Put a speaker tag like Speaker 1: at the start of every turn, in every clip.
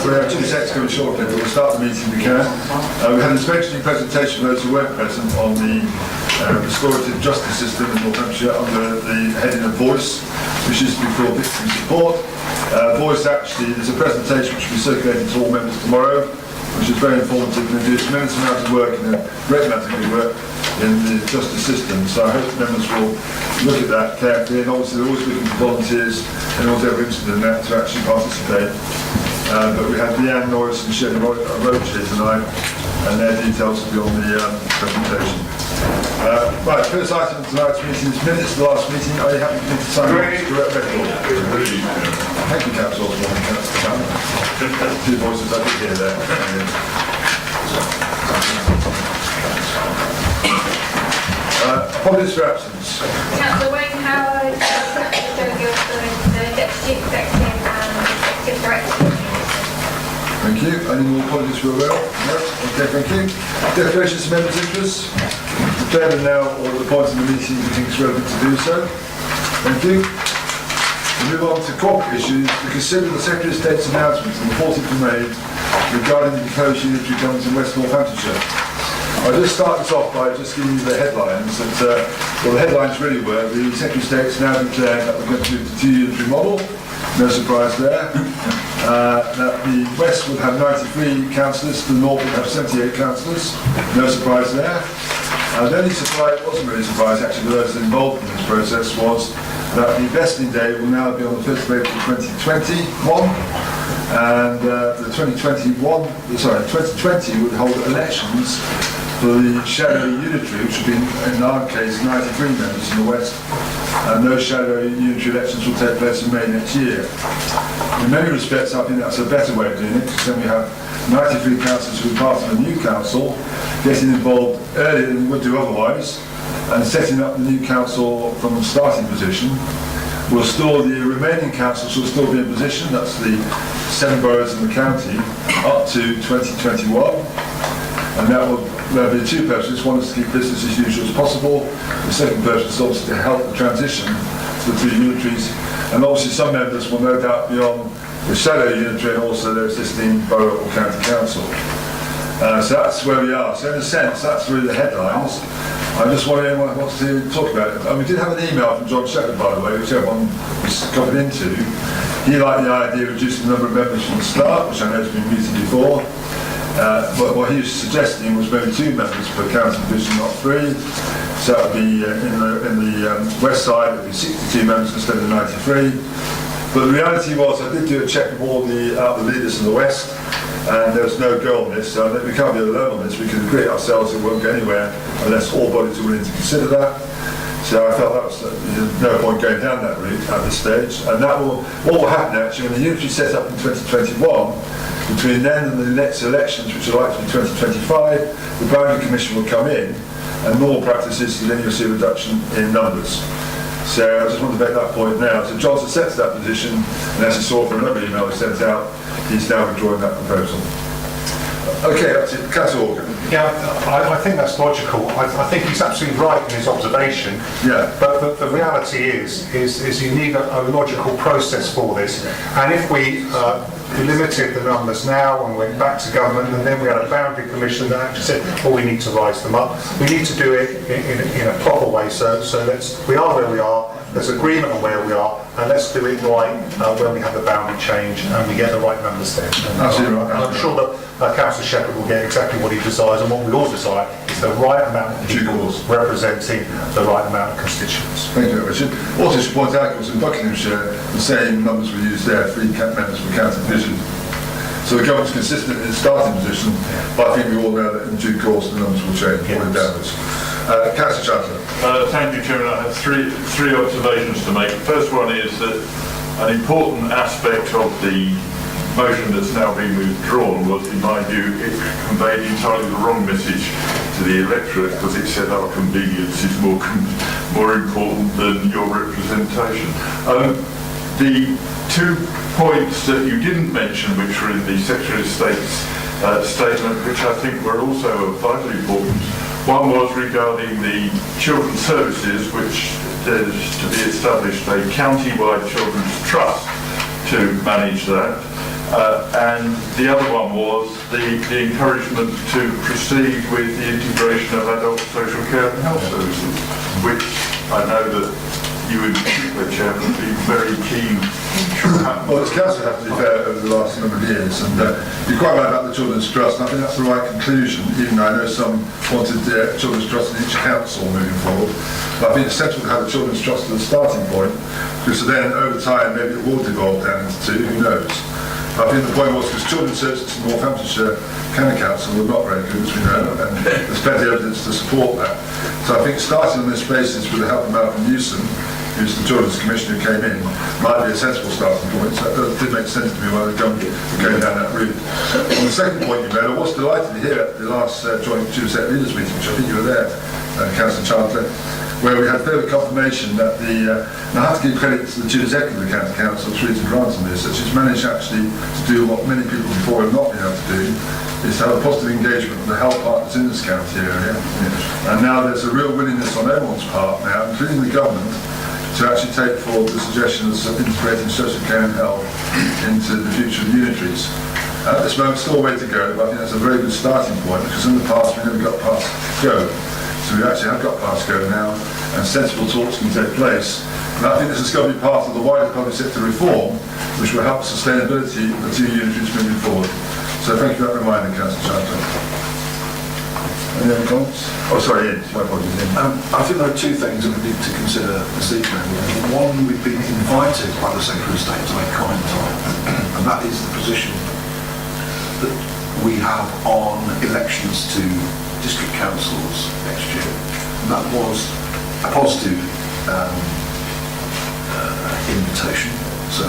Speaker 1: We have 2 sets coming shortly, but we'll start the meeting if we can. We had an inspection presentation for those who weren't present on the restorative justice system in North Hampshire under the heading of Voice, which is before victim support. Voice actually, there's a presentation which will be circulated to all members tomorrow, which is very informative and do a tremendous amount of work and a great amount of good work in the justice system. So I hope members will look at that carefully, and obviously they're always looking for volunteers and all ever interested in that to actually participate. But we had Leanne Norris and Shelley Roach here tonight, and their details will be on the presentation. Right, first item of tonight's meeting is minutes of the last meeting. Are you happy for me to sign the correct record? Thank you, Councillor Osborne. Two voices I did hear there. Apologies for absence.
Speaker 2: Councillor Wayne Howard, the Deputy Executive and Executive Director.
Speaker 1: Thank you. Any more apologies for Will? No? Okay, thank you. Declarations of members' interests. Declare them now or at the point in the meeting you think it's relevant to do so. Thank you. We move on to corporate issues. To consider the Secretary of State's announcement on the 14th of May regarding the proposed unitary government in West Northamptonshire. I'll just start this off by just giving you the headlines. That, well, the headlines really were the Secretary of State's now declared that we're going to move to 2 unitary model. No surprise there. That the West would have 93 councillors, the North would have 78 councillors. No surprise there. The only surprise, wasn't really a surprise actually for those involved in this process, was that the vesting day will now be on the 1st of April 2021, and the 2020 would hold elections for the shadow unitary, which would be in our case 93 members in the West, and those shadow unitary elections will take place in May next year. In many respects I think that's a better way of doing it, because then we have 93 councillors who are part of a new council getting involved earlier than we would do otherwise, and setting up the new council from a starting position. We'll still, the remaining councils will still be in position, that's the 7 boroughs in the county, up to 2021, and that will there'll be 2 purposes. One is to keep business as usual as possible. The second purpose is obviously to help the transition to the 2 unitaries, and obviously some members will no doubt be on the shadow unitary and also their existing borough or county council. So that's where we are. So in a sense, that's really the headlines. I just want anyone who wants to talk about it. And we did have an email from John Shepherd, by the way, which everyone was copied into. He liked the idea of reducing the number of members from the start, which I know has been meeting before. But what he was suggesting was maybe 2 members per county division, not 3. So that would be in the west side, it would be 62 members instead of 93. But the reality was, I did do a check of all the leaders in the west, and there was no go on this, so we can't be alone on this. We can agree it ourselves, it won't go anywhere unless all bodies are willing to consider that. So I felt that was no point going down that route at this stage. And that will, what will happen actually, when the unitary set up in 2021, between then and the next elections, which are likely to be 2025, the Boundary Commission will come in, and normal practice is to then you'll see a reduction in numbers. So I just want to make that point now. So Johnson sets that position, and as you saw from another email he sent out, he's now withdrawing that proposal. Okay, that's it. Councillor Organ.
Speaker 3: Yeah, I think that's logical. I think he's absolutely right in his observation.
Speaker 1: Yeah.
Speaker 3: But the reality is you need a logical process for this. And if we limited the numbers now and went back to government, and then we had a boundary commission that actually said, well, we need to rise them up. We need to do it in a proper way. So we are where we are. There's agreement on where we are, and let's do it right when we have the boundary change and we get the right numbers there.
Speaker 1: Absolutely right.
Speaker 3: And I'm sure that Councillor Shepherd will get exactly what he desires, and what we all desire is the right amount of people representing the right amount of constituents.
Speaker 1: Thank you, Richard. Also, to point out, in Buckinghamshire, the same numbers were used there, 3 members per county division. So the government's consistent in its starting position, but I think we all know that in due course the numbers will change, all downwards. Councillor Chancellor.
Speaker 4: Thank you, Chairman. I have three observations to make. The first one is that an important aspect of the motion that's now been withdrawn was, in my view, it conveyed entirely the wrong message to the electorate, because it said our convenience is more important than your representation. The 2 points that you didn't mention, which were in the Secretary of State's statement, which I think were also of vital importance. One was regarding the children's services, which is to be established a county-wide children's trust to manage that. And the other one was the encouragement to proceed with the integration of adult social care and health services, which I know that you in particular, Chairman, have been very keen to happen.
Speaker 1: Well, it's council have to be fair over the last number of years, and you're quite right about the Children's Trust, and I think that's the right conclusion, even though I know some wanted the Children's Trust in each council moving forward. But I think it's sensible to have the Children's Trust as a starting point, because then over time maybe it will devolve down into two, who knows. But I think the point was, because Children's Services in Northamptonshire County Council were not very good, as we know, and there's plenty of evidence to support that. So I think starting on this basis with the help of Malcolm Newson, who's the Children's Commissioner who came in, might be a sensible starting point. So that did make sense to me while the government were going down that route. On the second point you made, I was delighted to hear at the last joint Tuesday leaders meeting, which I think you were there, Councillor Chandler, where we had further confirmation that and I have to give credit to the Chief Executive of the County Council, Teresa Grant, on this, that she's managed actually to do what many people before have not been able to do, is to have a positive engagement with the health partners in this county area. And now there's a real willingness on everyone's part now, including the government, to actually take forward the suggestions of integrating social care and health into the future of unitaries. At this moment, still a way to go, but I think that's a very good starting point, because in the past we never got past go. So we actually have got past go now, and sensible talks can take place. And I think this is going to be part of the wider public sector reform, which will help sustainability of the two unitaries moving forward. So thank you for that reminder, Councillor Chandler. Any other comments? Oh, sorry, Ian. My apologies, Ian.
Speaker 5: I think there are two things that we need to consider this evening. One, we've been invited by the Secretary of State to make comment on, and that is the position that we have on elections to district councils next year. And that was a positive invitation. So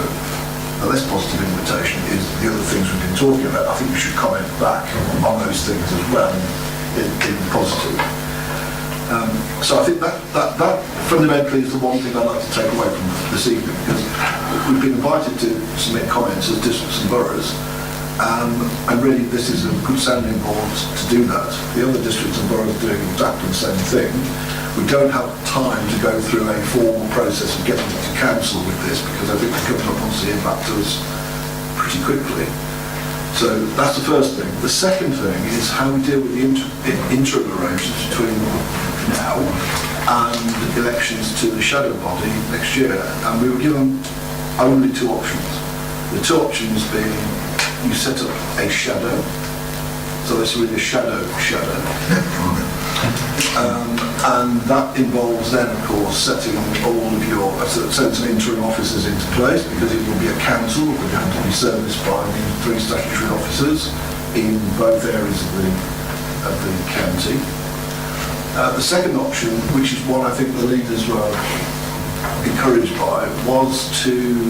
Speaker 5: a less positive invitation is the other things we've been talking about. I think we should comment back on those things as well in positive. So I think that fundamentally is the one thing I'd like to take away from this evening, because we've been invited to submit comments as districts and boroughs, and really this is a good sounding board to do that. The other districts and boroughs are doing exactly the same thing. We don't have time to go through a formal process of getting to council with this, because I think the government wants to hear back to us pretty quickly. So that's the first thing. The second thing is how we deal with the interim arrangements between now and elections to the shadow body next year. And we were given only two options. The two options being you set up a shadow, so that's really a shadow. And that involves then, of course, setting all of your some interim officers into place, because it will be a council that will have to be serviced by the three statutory officers in both areas of the county. The second option, which is one I think the leaders were encouraged by, was to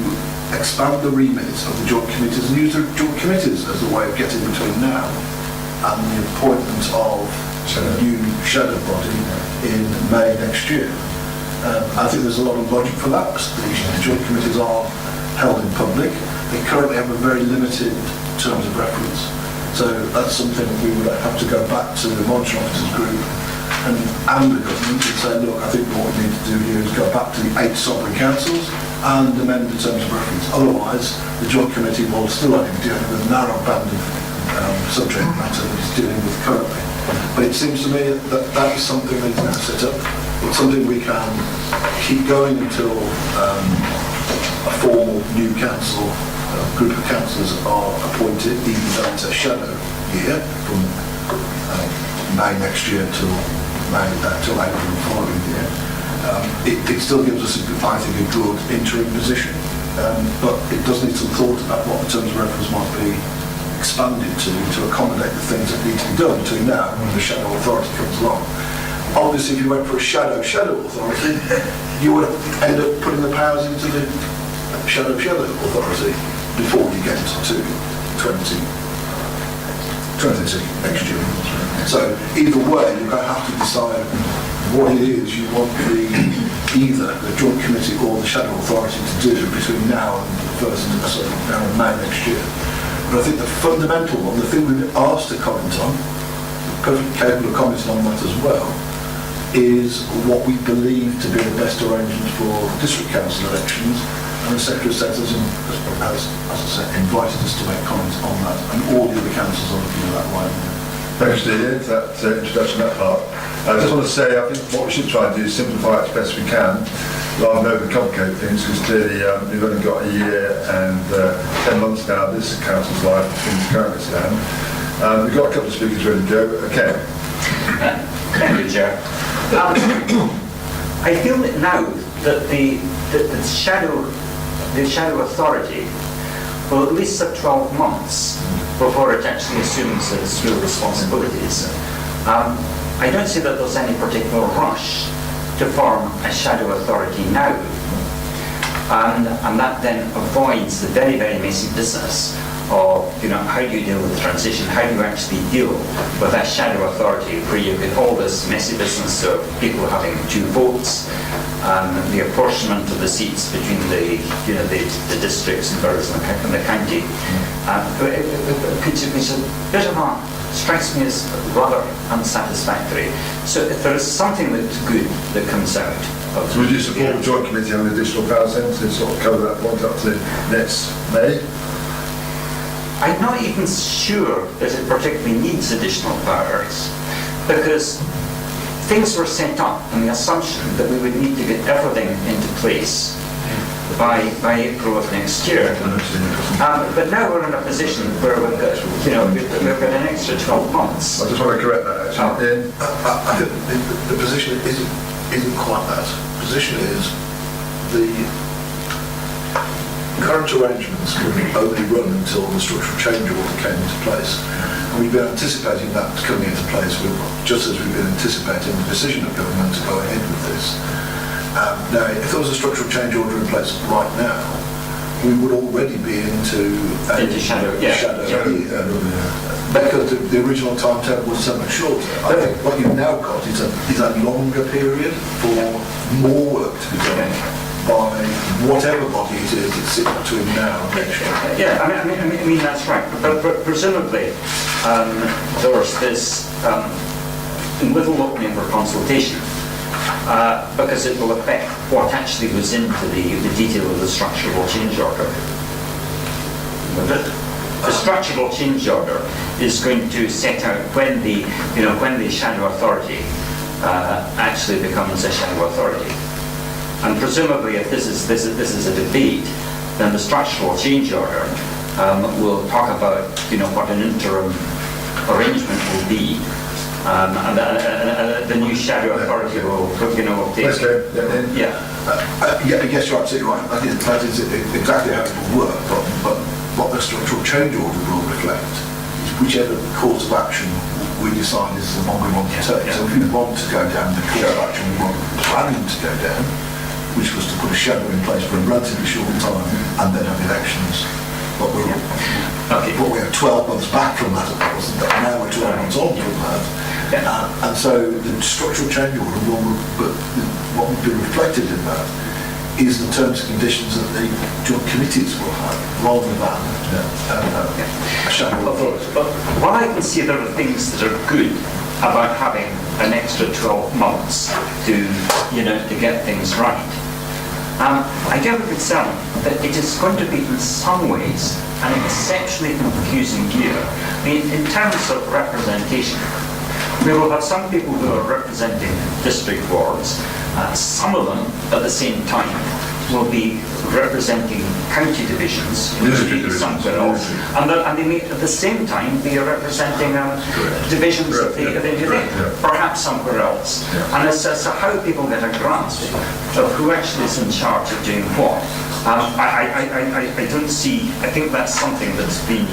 Speaker 5: expand the remits of the joint committees and use the joint committees as a way of getting between now and the appointment of a new shadow body in May next year. I think there's a lot of logic for that. The joint committees are held in public. They currently have a very limited terms of reference. So that's something we would have to go back to the monitoring officers group and the government and say, look, I think what we need to do here is go back to the 8 sovereign councils and amend the terms of reference. Otherwise, the joint committee will still only be dealing with a narrow band of subject matter that it's dealing with currently. But it seems to me that that is something that is now set up. It's something we can keep going until a formal new council, group of councillors are appointed, even though it's a shadow year from May next year till April the following year. It still gives us, I think, a good interim position, but it does need some thought about what the terms of reference might be expanded to accommodate the things that need to be done between now and when the shadow authority comes along. Obviously, if you went for a shadow authority, you would end up putting the powers into the shadow authority before you get to 2022 next year. So either way, you're going to have to decide what it is you want either the joint committee or the shadow authority to do between now and May next year. But I think the fundamental one, the thing we've been asked to comment on, perfectly capable of commenting on that as well, is what we believe to be the best arrangement for district council elections, And the Secretary of State has, as I said, invited us to make comments on that, and all the other councils are looking at that right now.
Speaker 1: Thanks, Steve, for that introduction, that part. I just want to say, I think what we should try and do is simplify it as best we can, rather than overcomplicate things, because clearly we've only got a year and 10 months now of this council's life as things currently stand. We've got a couple of speakers ready to go. Okay.
Speaker 6: Thank you, Chair. I feel that now that the shadow authority will at least have 12 months before it actually assumes its real responsibilities. I don't see that there's any particular rush to form a shadow authority now. And that then avoids the very, very messy business of, how do you deal with the transition? How do you actually deal with a shadow authority where you get all this messy business of people having 2 votes, the apportionment of the seats between the districts and boroughs and the county, which strikes me as rather unsatisfactory. So if there is something that's good that comes out of...
Speaker 1: So would you support the Joint Committee on additional powers then to sort of cover that point up to next May?
Speaker 6: I'm not even sure that it particularly needs additional powers, because things were set up on the assumption that we would need to get everything into place by April of next year. But now we're in a position where we've got, we've got an extra 12 months.
Speaker 1: I just want to correct that actually.
Speaker 5: I think the position isn't quite that. The position is the current arrangements can only run until the structural change order came into place. And we've been anticipating that coming into place, just as we've been anticipating the decision of government to go ahead with this. Now, if there was a structural change order in place right now, we would already be into
Speaker 6: shadow, yeah.
Speaker 5: Because the original timetable was so much shorter. I think what you've now got is a longer period for more work to be done by whatever body it is that's sitting between now and next year.
Speaker 6: Yeah, I mean that's right. But presumably there's this little opening for consultation. Because it will affect what actually goes into the detail of the structural change order. The structural change order is going to set out when the shadow authority actually becomes a shadow authority. And presumably, if this is a debate, then the structural change order will talk about what an interim arrangement will be. And the new shadow authority will, update.
Speaker 5: Yes, you're absolutely right. That is exactly how it will work. But what the structural change order will reflect is whichever course of action we decide is the one we want to take. So if we want to go down the course of action we were planning to go down, which was to put a shadow in place for a relatively short time and then have elections. But we are 12 months back from that, of course, and now we're 12 months on from that. And so the structural change order what will be reflected in that is the terms and conditions that the joint committees will have, rather than a shadow authority.
Speaker 6: But while I can see there are things that are good about having an extra 12 months to get things right, I get a concern that it is going to be in some ways an exceptionally confusing year. I mean, in terms of representation, we will have some people who are representing district wards, some of them at the same time will be representing county divisions, somewhere else, and they may at the same time be representing divisions of the perhaps somewhere else. And as to how people get a grasp of who actually is in charge of doing what, I don't see. I think that's something that's been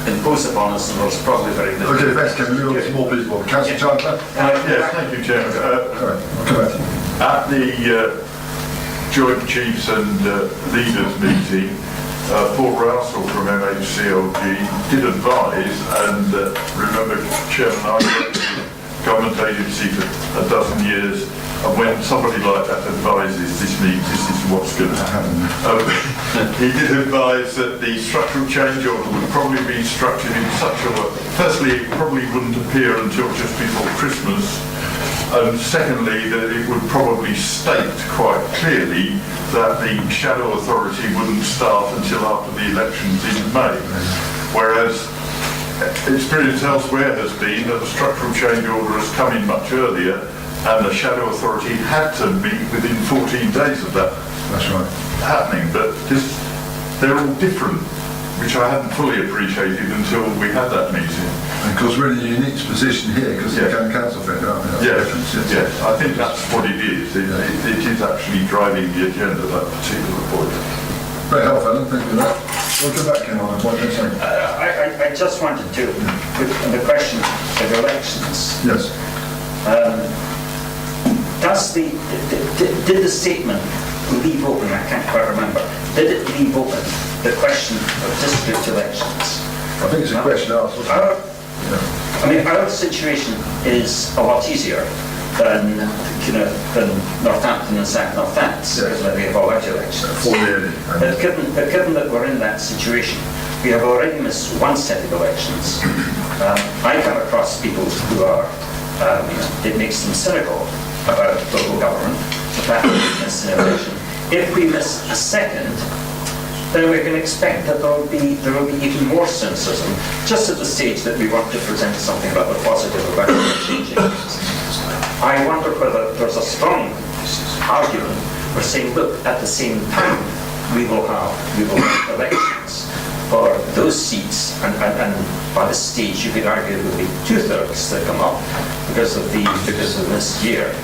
Speaker 6: imposed upon us, and was probably very little.
Speaker 1: Okay, thanks, Kevin. We've got some more people. Councillor Chandler?
Speaker 4: Yes, thank you, Chair.
Speaker 1: I'll come back to you.
Speaker 4: At the Joint Chiefs and Leaders meeting, Paul Russell from MHCLG did advise, and remember, Chairman, I worked with government agency for a dozen years, And when somebody like that advises this means this is what's going to happen, he did advise that the structural change order would probably be structured in such a way. Firstly, it probably wouldn't appear until just before Christmas. And secondly, that it would probably state quite clearly that the shadow authority wouldn't start until after the elections in May. Whereas experience elsewhere has been that the structural change order has come in much earlier and the shadow authority had to meet within 14 days of that happening. But they're all different, which I hadn't fully appreciated until we had that meeting.
Speaker 1: And of course, we're in a unique position here because
Speaker 4: Yeah.
Speaker 1: the council figure, aren't we?
Speaker 4: Yes, yes, I think that's what it is. It is actually driving the agenda, that particular point.
Speaker 1: Very helpful, Alan, thank you for that. We'll come back in on the point next time.
Speaker 6: I just wanted to, with the question of elections,
Speaker 1: Yes.
Speaker 6: did the statement leave open, I can't quite remember, did it leave open the question of district elections?
Speaker 1: I think it's a question asked. wasn't it?
Speaker 6: I mean, our situation is a lot easier than Northampton and South Northants, because they have all out elections. But given that we're in that situation, we have already missed one set of elections. I come across people who are, it makes them cynical about local government, the fact that we miss an election. If we miss a second, then we can expect that there will be even more cynicism, just at the stage that we want to present something about the positive about changing. I wonder whether there's a strong argument for saying, look, at the same time, we will have elections for those seats, and by this stage you could argue there will be 2/3 that come up because of this year.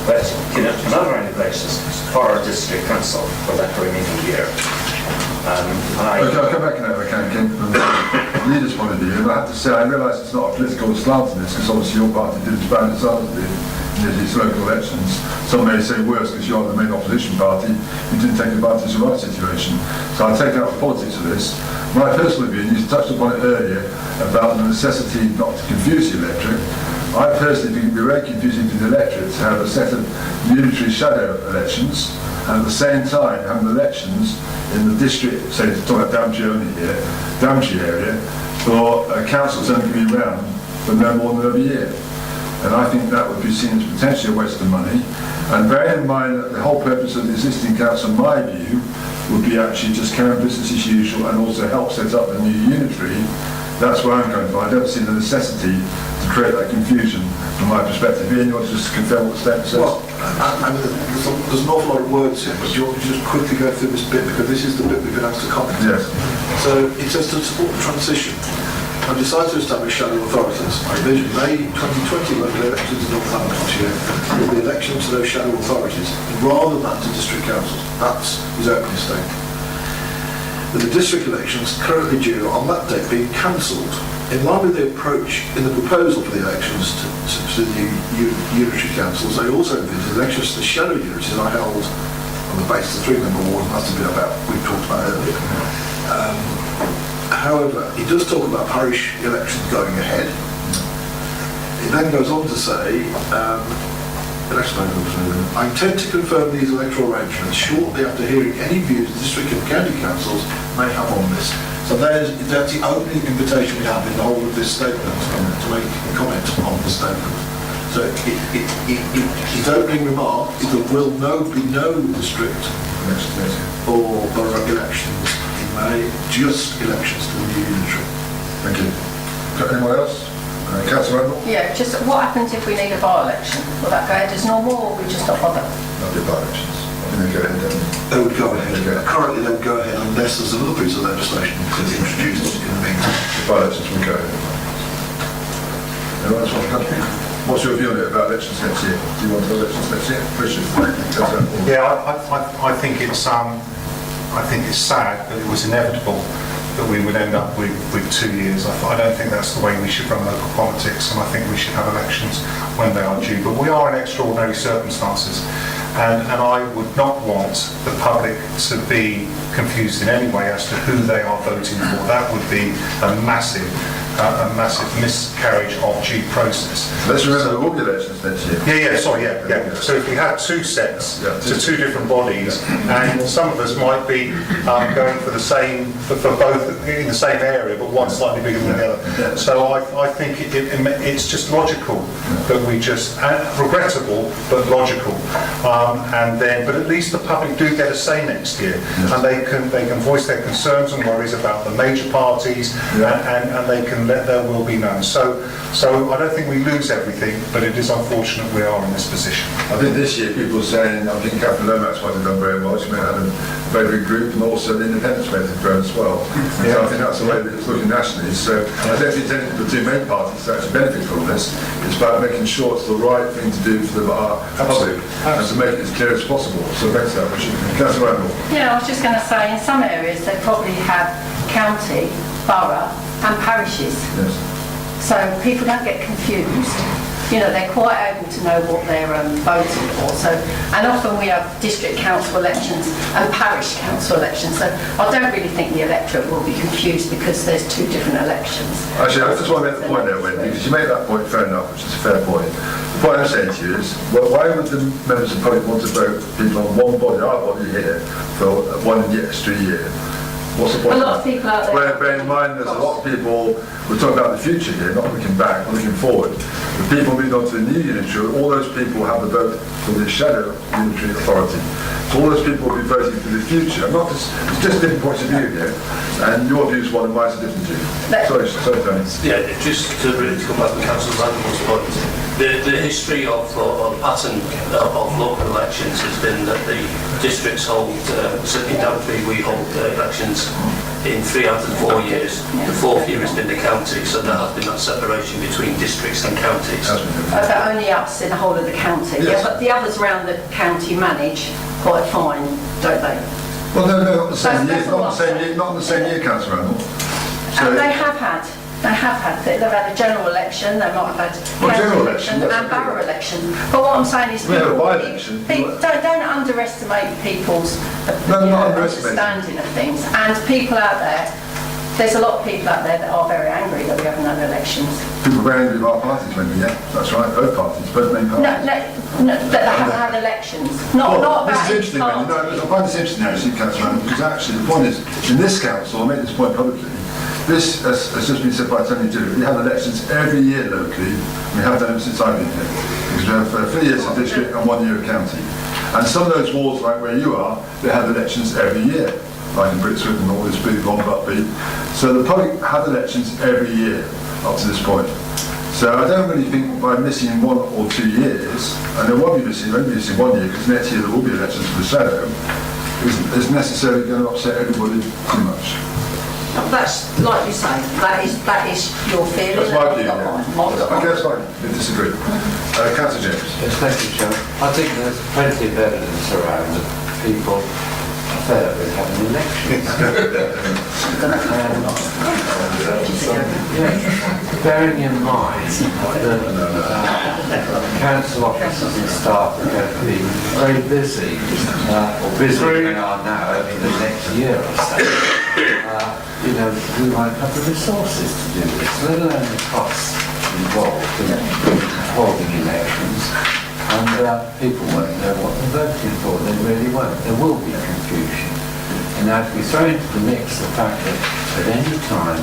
Speaker 6: But another round of elections for our district council for that remaining year.
Speaker 1: Okay, I'll come back in that if I can, Ken, from the leader's point of view. And I have to say, I realise it's not a political slant in this, because obviously your party did its bad results in these local elections. Some may say worse, because you're the main opposition party, you didn't take advantage of our situation. So I'll take out the politics of this. My personal view, and you touched upon it earlier, about the necessity not to confuse the electorate. I personally think it would be very confusing to the electorate to have a set of unitary shadow elections, and at the same time having elections in the district, say, talking about Daventry only here, Daventry area, for councils only to be around for no more than over a year. And I think that would be seen as potentially a waste of money. And bearing in mind that the whole purpose of the existing council, in my view, would be actually just carry on business as usual and also help set up the new unitary. That's where I'm going from. I don't see the necessity to create that confusion from my perspective. Ian, you want to just confirm what the statement says?
Speaker 5: Well, I mean, there's an awful lot of words here, but do you want me to just quickly go through this bit, because this is the bit we've been asked to comment on.
Speaker 1: Yes.
Speaker 5: So it says to support the transition, I decided to establish shadow authorities. I envision May 2020 local elections in Northamptonshire will be elections to those shadow authorities rather than to district councils. That's his opening statement. With the district elections currently due on that date being cancelled, in line with the approach in the proposal for the elections to the unitary councils, they also envisage elections to the shadow unitaries are held on the basis of 3-member wards, and that's a bit about we've talked about earlier. However, he does talk about parish elections going ahead. It then goes on to say, I intend to confirm these electoral arrangements shortly after hearing any views the district and county councils may have on this. So that's the only invitation we have in the whole of this statement to make a comment on the statement. So his opening remark is there will be no district or borough elections in May, just elections to the new unitary.
Speaker 1: Thank you. Got anyone else? Councillor Randall?
Speaker 7: Yeah, just what happens if we need a by-election? Will that go ahead as normal, or we just not bother?
Speaker 1: Not the by-elections. I think they go ahead, don't they?
Speaker 5: They would go ahead. Currently they would go ahead unless there's another piece of legislation that's introduced in the meantime.
Speaker 1: The by-elections will go ahead. Anyone else want to come? What's your view on it about elections next year? Do you want elections next year? Richard?
Speaker 3: Yeah, I think it's sad, but it was inevitable that we would end up with 2 years. I don't think that's the way we should run local politics, and I think we should have elections when they are due. But we are in extraordinary circumstances, and I would not want the public to be confused in any way as to who they are voting for. That would be a massive a massive miscarriage of due process.
Speaker 1: Let's remember there will be elections next year.
Speaker 3: Yeah. So if we had two sets to two different bodies, and some of us might be going for the same, for both in the same area, but one slightly bigger than the other. So I think it's just logical that we just, regrettable but logical, but at least the public do get a say next year, and they can voice their concerns and worries about the major parties, and they can let their will be known. So I don't think we lose everything, but it is unfortunate we are in this position.
Speaker 1: I think this year people are saying, I think Catherine Lomax might have done very well. She may have had a very big group, and also the independents may have grown as well. So I think that's the way that it's looking nationally. So I don't think the two main parties to actually benefit from this. It's about making sure it's the right thing to do for our public, and to make it as clear as possible. So thanks for that, Richard. Councillor Randall.
Speaker 7: Yeah, I was just going to say, in some areas they probably have county, borough and parishes.
Speaker 1: Yes.
Speaker 7: So people don't get confused. You know, they're quite able to know what they're voting for. So, and often we have district council elections and parish council elections. So I don't really think the electorate will be confused because there's two different elections.
Speaker 1: Actually, I just want to make the point there, Wendy, because you make that point fair enough, which is a fair point. The point I'm saying to you is, well, why would the members of the public want to vote people on one body, our body here, for 1 extra year? What's the point?
Speaker 7: A lot of people out there.
Speaker 1: Bear in mind, there's a lot of people, we're talking about the future here, not looking back, not looking forward. The people moving on to the new unitary, all those people have the vote for the shadow unitary authority. So all those people will be voting for the future. It's just different points of view here, and your view is one and mine's a different view. Sorry, Tony.
Speaker 8: Yeah, just to really come back to Councillor Randall's point, the history of or the pattern of local elections has been that the districts hold, certainly in Daventry, we hold elections in 3 out of 4 years. The 4th year has been the county, so there has been that separation between districts and counties.
Speaker 7: But only us in the whole of the county.
Speaker 1: Yes.
Speaker 7: Yeah, but the others around the county manage quite fine, don't they?
Speaker 1: Well, no, not the same year,
Speaker 7: That's
Speaker 1: not in the same year, Councillor Randall.
Speaker 7: And they have had. They've had a general election, they might have had
Speaker 1: general
Speaker 7: county
Speaker 1: election,
Speaker 7: election and borough election. But what I'm saying is
Speaker 1: We have a by-election.
Speaker 7: don't underestimate people's
Speaker 1: No, not underestimating.
Speaker 7: understanding of things. And people out there's a lot of people out there that are very angry that we haven't had elections.
Speaker 1: People are very angry with our parties, maybe, yeah, that's right, both parties, both main
Speaker 7: No,
Speaker 1: parties.
Speaker 7: that they haven't had elections. Not about
Speaker 1: this is
Speaker 7: each
Speaker 1: interesting, Wendy.
Speaker 7: party.
Speaker 1: I find this interesting actually, Councillor Randall, because actually the point is, in this council, I'll make this point publicly, this has just been said by Tony Dillon, we have elections every year locally, we have done them since I've been here, because we have 3 years of district and 1 year of county. And some of those wards, like where you are, they have elections every year, like in Britswood and all this big long Buckby. So the public have elections every year up to this point. So I don't really think by missing 1 or 2 years, and there won't be missing, only missing 1 year, because next year there will be elections for the shadow, is necessarily going to upset everybody too much.
Speaker 7: That's like you say. That is your feeling.
Speaker 1: That's my view.
Speaker 7: Not mine.
Speaker 1: Okay, that's fine. We disagree. Councillor James.
Speaker 9: Yes, thank you, Chairman. I think there's plenty of evidence around that people are fed up with having elections. Bearing in mind that council officers and staff are going to be very busy, or busier than they are now over the next year or so. We won't have the resources to do this, let alone the costs involved in holding elections, and people won't know what they're voting for, they really won't. There will be confusion. And now if we throw into the mix the fact that at any time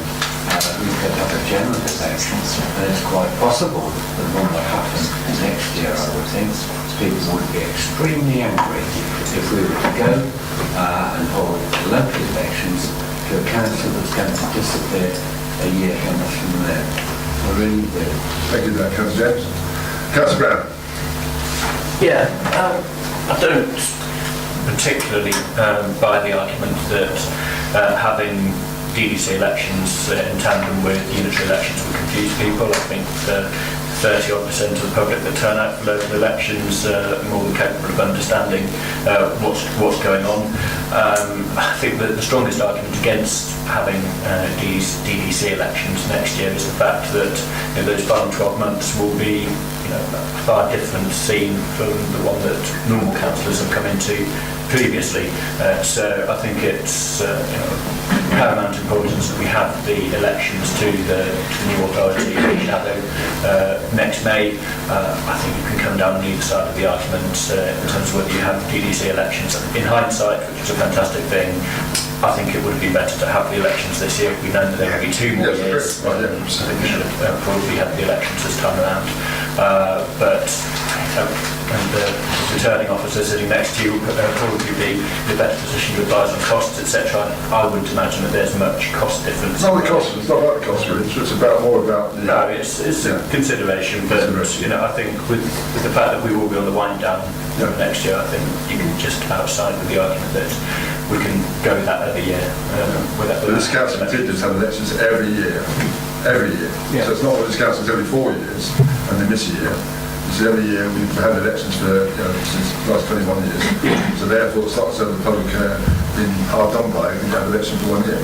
Speaker 9: we could have a general election, and it's quite possible that one will happen next year, I would think, people would be extremely angry if we were to go and hold local elections to a council that's going to disappear a year hence from there. I really do.
Speaker 1: Thank you for that, Councillor James. Councillor Brown.
Speaker 10: Yeah, I don't particularly buy the argument that having DDC elections in tandem with unitary elections will confuse people. I think 30-odd% of the public that turn out for local elections are more than capable of understanding what's going on. I think that the strongest argument against having DDC elections next year is the fact that those final 12 months will be a far different scene from the one that normal councillors have come into previously. So I think it's paramount importance that we have the elections to the new authority in Shadow next May. I think you can come down on either side of the argument in terms of whether you have DDC elections. In hindsight, which is a fantastic thing, I think it would have been better to have the elections this year. We know that there will be 2 more years. I think we should have probably had the elections this time around. And the returning officer sitting next to you would probably be in a better position to advise on costs, etc. I wouldn't imagine that there's much cost difference.
Speaker 1: It's not the cost, it's not about the cost really, it's more about the...
Speaker 10: No, it's a consideration, but I think with the fact that we will be on the wind down next year, I think you can just outside with the argument that we can go with that every year.
Speaker 1: But this council continues to have elections every year. So it's not that this council is every 4 years and they miss a year. So every year we've had elections for since the last 21 years. So therefore, it's not so the public been hard done by. We have elections for 1 year,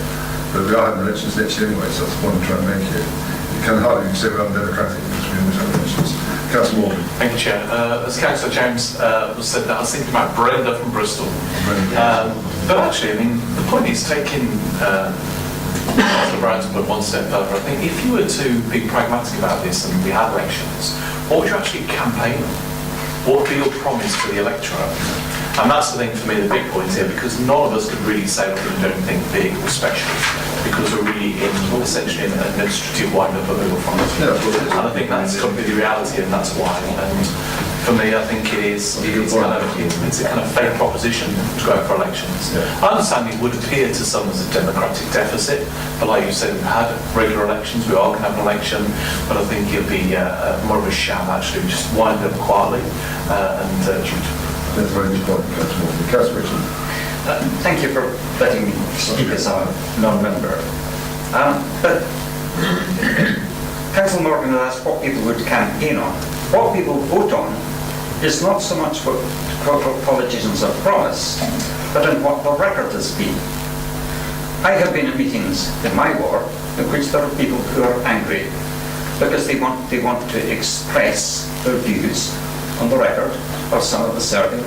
Speaker 1: but we are having elections next year anyway. So that's the point I'm trying to make here. You can hardly say we're undemocratic because we always have elections. Councillor Morgan.
Speaker 11: Thank you, Chair. As Councillor James said, that I was thinking about Brenda from Bristol. But actually, I mean, the point is taking Councillor Brown to put one step further. I think if you were to be pragmatic about this and we had elections, what would you actually campaign on? What would be your promise to the electorate? And that's the thing for me, the big point here, because none of us could really say that we don't think big or special, because we're really in, essentially in an administrative wind-up of over front. And I think that's got to be the reality, and that's why. And for me, I think it's a kind of fake proposition to go for elections. I understand it would appear to some as a democratic deficit, but like you said, we've had regular elections, we are going to have an election, but I think it'll be more of a sham actually, just wind up quietly
Speaker 1: That's a very good point, Councillor Richard.
Speaker 6: Thank you for letting me speak as a non-member. But Councillor Morgan asked what people would campaign on. What people vote on is not so much what politicians have promised, but on what the record has been. I have been at meetings in my ward in which there are people who are angry because they want to express their views on the record of some of the serving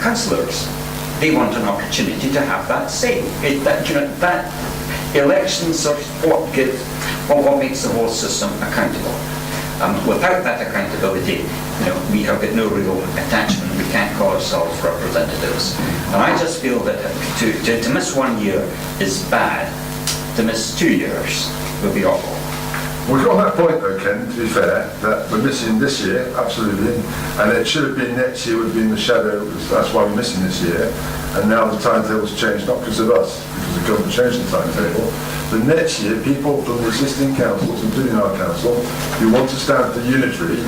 Speaker 6: councillors. They want an opportunity to have that say. That elections are what makes the whole system accountable. Without that accountability, we have got no real attachment. We can't call ourselves representatives. And I just feel that to miss 1 year is bad. To miss 2 years would be awful.
Speaker 1: We've got on that point though, Ken, to be fair, that we're missing this year, absolutely, and it should have been next year, would be in the shadow, that's why we're missing this year, and now the timetable's changed, not because of us, because the government changed the timetable, but next year, people from the existing councils, including our council, who want to stand for unitary,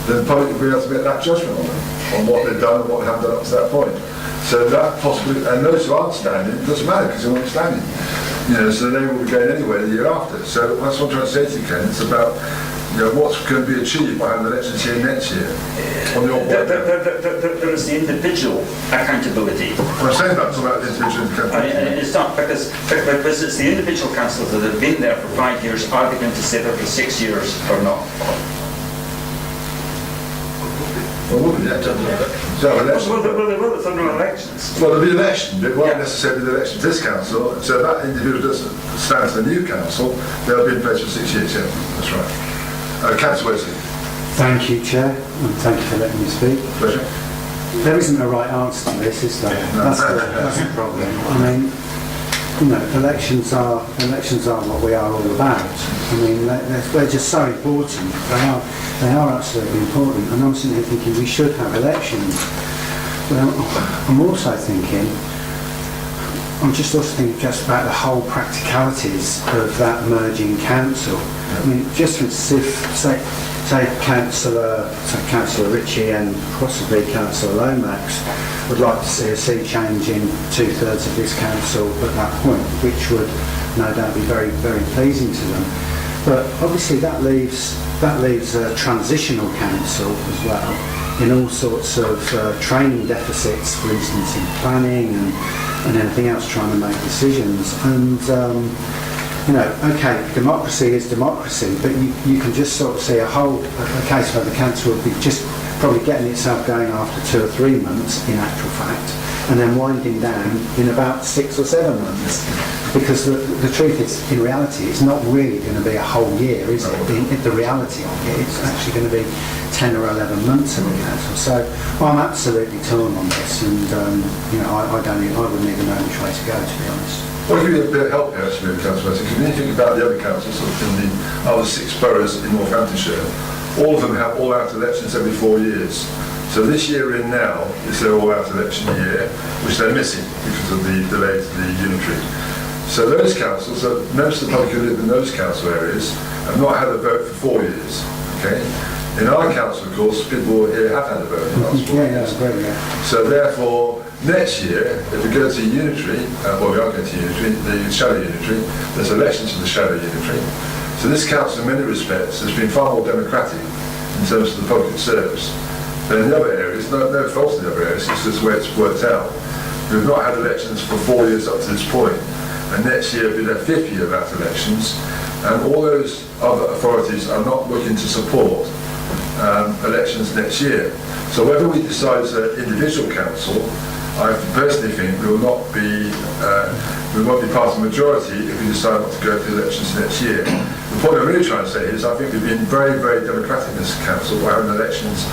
Speaker 1: then the public will be able to make that judgment on them, on what they've done and what they haven't done up to that point. So that possibly, and those who aren't standing, it doesn't matter because they weren't standing. So they will be going anywhere the year after. So that's what I'm trying to say to you, Ken. It's about what's going to be achieved by having elections here next year. On your
Speaker 6: there is the individual accountability.
Speaker 1: I'm saying that's about the individual accountability.
Speaker 6: It's not because it's the individual councillors that have been there for 5 years. Are they going to stay there for 6 years or not?
Speaker 1: Well, we'll be there.
Speaker 6: Well, it's under elections.
Speaker 1: Well, there'll be election, but it won't necessarily be the election to this council. So that individual doesn't stand to the new council, they'll be in place for 6 years, yeah, that's right. Councillor Wesley.
Speaker 12: Thank you, Chair, and thank you for letting me speak.
Speaker 1: Pleasure.
Speaker 12: There isn't a right answer to this, is there? That's the problem. I mean, elections are what we are all about. I mean, they're just so important. They are absolutely important. And I'm sitting here thinking we should have elections. But I'm also thinking just about the whole practicalities of that merging council. I mean, just for instance, if say Councillor Ritchie and possibly Councillor Lomax would like to see a sea change in 2/3 of this council at that point, which would no doubt be very, very pleasing to them. But obviously that leaves a transitional council as well in all sorts of training deficits, for instance in planning and anything else, trying to make decisions. And okay, democracy is democracy, but you can just sort of see a case where the council would be just probably getting itself going after 2 or 3 months, in actual fact, and then winding down in about 6 or 7 months. Because the truth is, in reality, it's not really going to be a whole year, is it? The reality of it, it's actually going to be 10 or 11 months in the council. So I'm absolutely torn on this, and I wouldn't even know which way to go, to be honest.
Speaker 1: Well, I'll give you a bit of help here, actually, with Councillor Essex. When you think about the other councils in the other 6 boroughs in Northamptonshire, all of them have all-out elections every 4 years. So this year in now is their all-out election year, which they're missing because of the delay to the unitary. So those councils, most of the public who live in those council areas have not had a vote for 4 years. Okay. In our council, of course, people here have had a vote in the last 4 years.
Speaker 12: That's great, yeah.
Speaker 1: So therefore, next year, if we go to unitary, we are going to unitary, the shadow unitary, there's elections for the shadow unitary. So this council, in many respects, has been far more democratic in terms of the public it serves. But in the other areas, no fault in the other areas, it's just the way it's worked out. We've not had elections for 4 years up to this point, and next year will be their 5th year without elections, and all those other authorities are not looking to support elections next year. So whether we decide as an individual council, I personally think we will not be part of the majority if we decide not to go to elections next year. The point I'm really trying to say is I think we've been very, very democratic in this council by having elections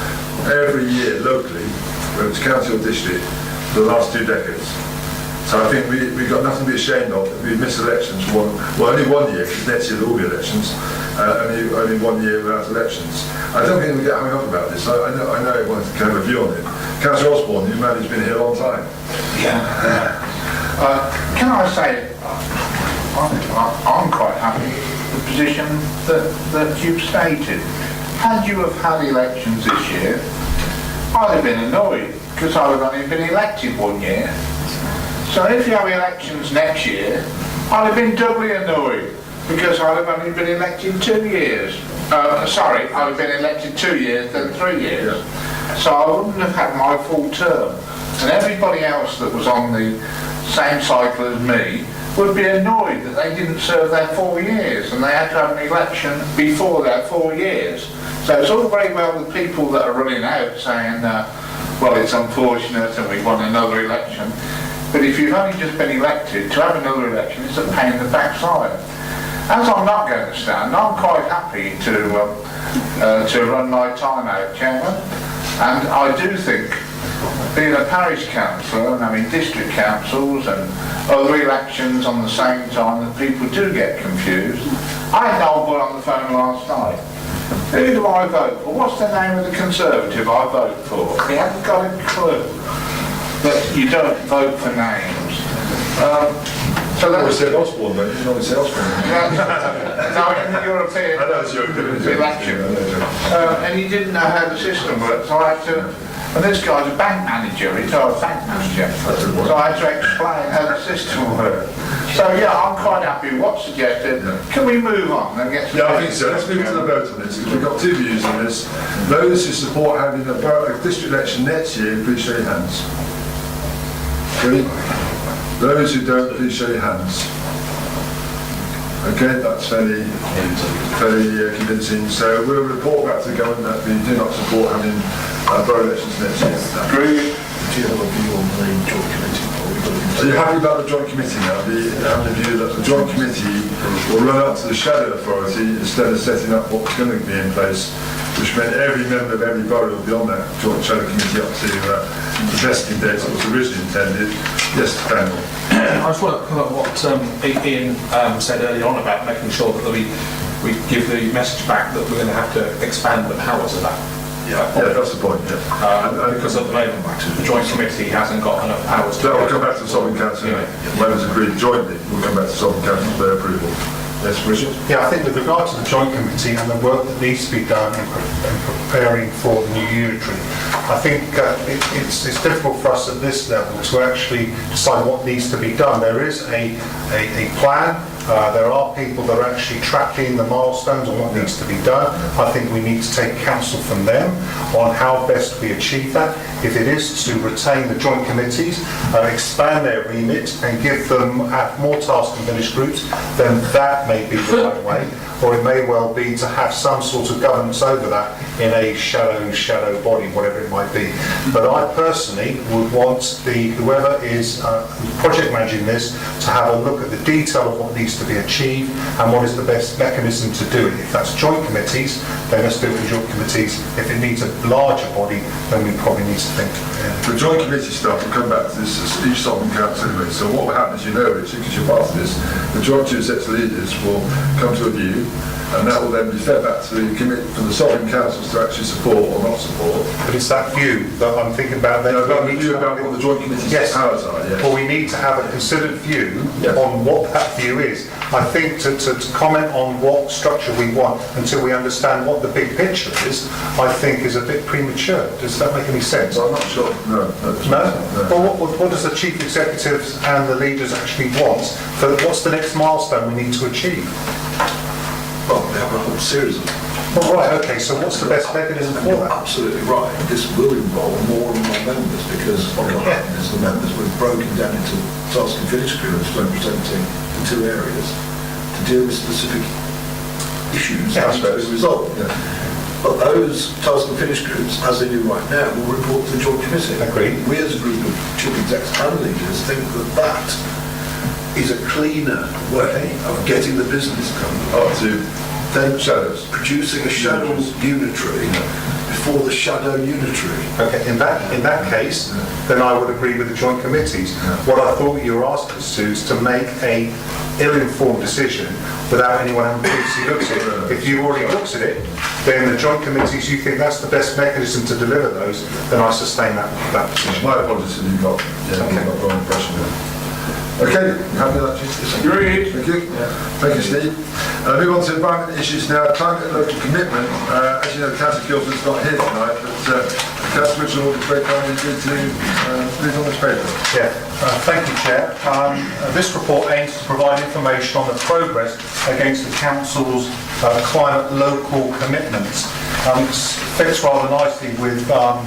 Speaker 1: every year locally, whether it's county or district, for the last 2 decades. So I think we've got nothing to be ashamed of. We missed elections for only 1 year, because next year there will be elections, only 1 year without elections. I don't think we get hung up about this. I know everyone's kind of a view on it. Councillor Osborne, your man who's been here a long time.
Speaker 13: Yeah. Can I say, I'm quite happy with the position that you've stated. Had you have had elections this year, I'd have been annoyed, because I would have only been elected 1 year. So if you have elections next year, I'd have been doubly annoyed, because I'd have only been elected 2 years. I'd have been elected 2 years, then 3 years. So I wouldn't have had my full term. And everybody else that was on the same cycle as me would be annoyed that they didn't serve their 4 years and they had to have an election before their 4 years. So it's all very well the people that are running out saying, well, it's unfortunate and we want another election. But if you've only just been elected, to have another election is a pain in the backside. As I'm not going to stand, I'm quite happy to run my time out, Chairman. And I do think, being a parish councillor and having district councils and other elections on the same time, that people do get confused. I had an old boy on the phone last night. Who do I vote for? What's the name of the Conservative I vote for? He hasn't got a clue. But you don't vote for names. So that's...
Speaker 1: You said Osborne, but you always say Osborne.
Speaker 13: No, in the European election. And he didn't know how the system worked, so I had to... And this guy's a bank manager, retired bank manager. So I had to explain how the system worked. So yeah, I'm quite happy with what's suggested. Can we move on and get to...
Speaker 1: Yeah, I think so. Let's move to the vote on this, because we've got 2 views on this. Those who support having a district election next year, please show your hands. Okay. Those who don't, please show your hands. Okay, that's fairly convincing. So we'll report back to the government that we do not support having borough elections next year.
Speaker 5: Agree. Do you have a view on the joint committee?
Speaker 1: So you're happy about the joint committee now? Having a view that the joint committee will run up to the shadow authority instead of setting up what's going to be in place, which meant every member of every borough will be on that joint shadow committee up to the vesting date that was originally intended. Yes, Daniel.
Speaker 11: I just want to comment on what Ian said earlier on about making sure that we give the message back that we're going to have to expand the powers of that.
Speaker 1: Yeah, that's the point. Yeah.
Speaker 11: Because at the moment, the joint committee hasn't got enough powers.
Speaker 1: So we'll come back to the Sovereign Council. Members agreed jointly. We'll come back to Sovereign Council for their approval. Yes, Richard?
Speaker 3: Yeah, I think with regard to the joint committee and the work that needs to be done in preparing for the new unitary, I think it's difficult for us at this level to actually decide what needs to be done. There is a plan. There are people that are actually tracking the milestones on what needs to be done. I think we need to take counsel from them on how best we achieve that. If it is to retain the joint committees, expand their remit and give them more task and finished groups, then that may be the right way. Or it may well be to have some sort of governance over that in a shadow body, whatever it might be. But I personally would want whoever is project managing this to have a look at the detail of what needs to be achieved and what is the best mechanism to do it. If that's joint committees, then let's do it with joint committees. If it needs a larger body, then we probably need to think.
Speaker 1: The joint committee stuff, we'll come back to this, each sovereign council anyway. So what will happen is, you know, Richard, because you're part of this, the joint two sets of leaders will come to a view, and that will then be fed back to the committee for the sovereign councils to actually support or not support.
Speaker 3: But it's that view that I'm thinking about. Then
Speaker 1: about the view about what the joint committee's powers are. Yes.
Speaker 3: Well, we need to have a considered view on what that view is. I think to comment on what structure we want until we understand what the big picture is, I think is a bit premature. Does that make any sense?
Speaker 1: I'm not sure. No.
Speaker 3: Well, what does the chief executives and the leaders actually want? What's the next milestone we need to achieve?
Speaker 5: Well, we have a whole series of them.
Speaker 3: Well, right, okay, so what's the best mechanism for that?
Speaker 5: Absolutely right. This will involve more and more members because what will happen is the members were broken down into task and finish groups representing the two areas to deal with specific issues that need to be resolved. Yeah. But those task and finish groups, as they do right now, will report to the joint committee.
Speaker 3: Agreed.
Speaker 5: We as a group of chief execs and leaders think that is a cleaner way of getting the business done.
Speaker 1: Up to then shadows.
Speaker 5: Producing a shadow unitary before the shadow unitary.
Speaker 3: Okay, in that case, then I would agree with the joint committees. What I thought you were asking us to do is to make a ill-informed decision without anyone having previously looked at it. If you've already looked at it, then the joint committees, you think that's the best mechanism to deliver those, then I sustain that position.
Speaker 1: My apologies if you got the wrong impression there. Okay, happy with that, Chief?
Speaker 13: Agreed.
Speaker 1: Thank you. Thank you, Steve. Move on to environment issues now. Climate and local commitment. As you know, Councillor Gilson's not here tonight, but Councillor Richard will be very kindly to lead on this paper.
Speaker 3: Yeah, thank you, Chair. This report aims to provide information on the progress against the Council's climate local commitments. Fits rather nicely with our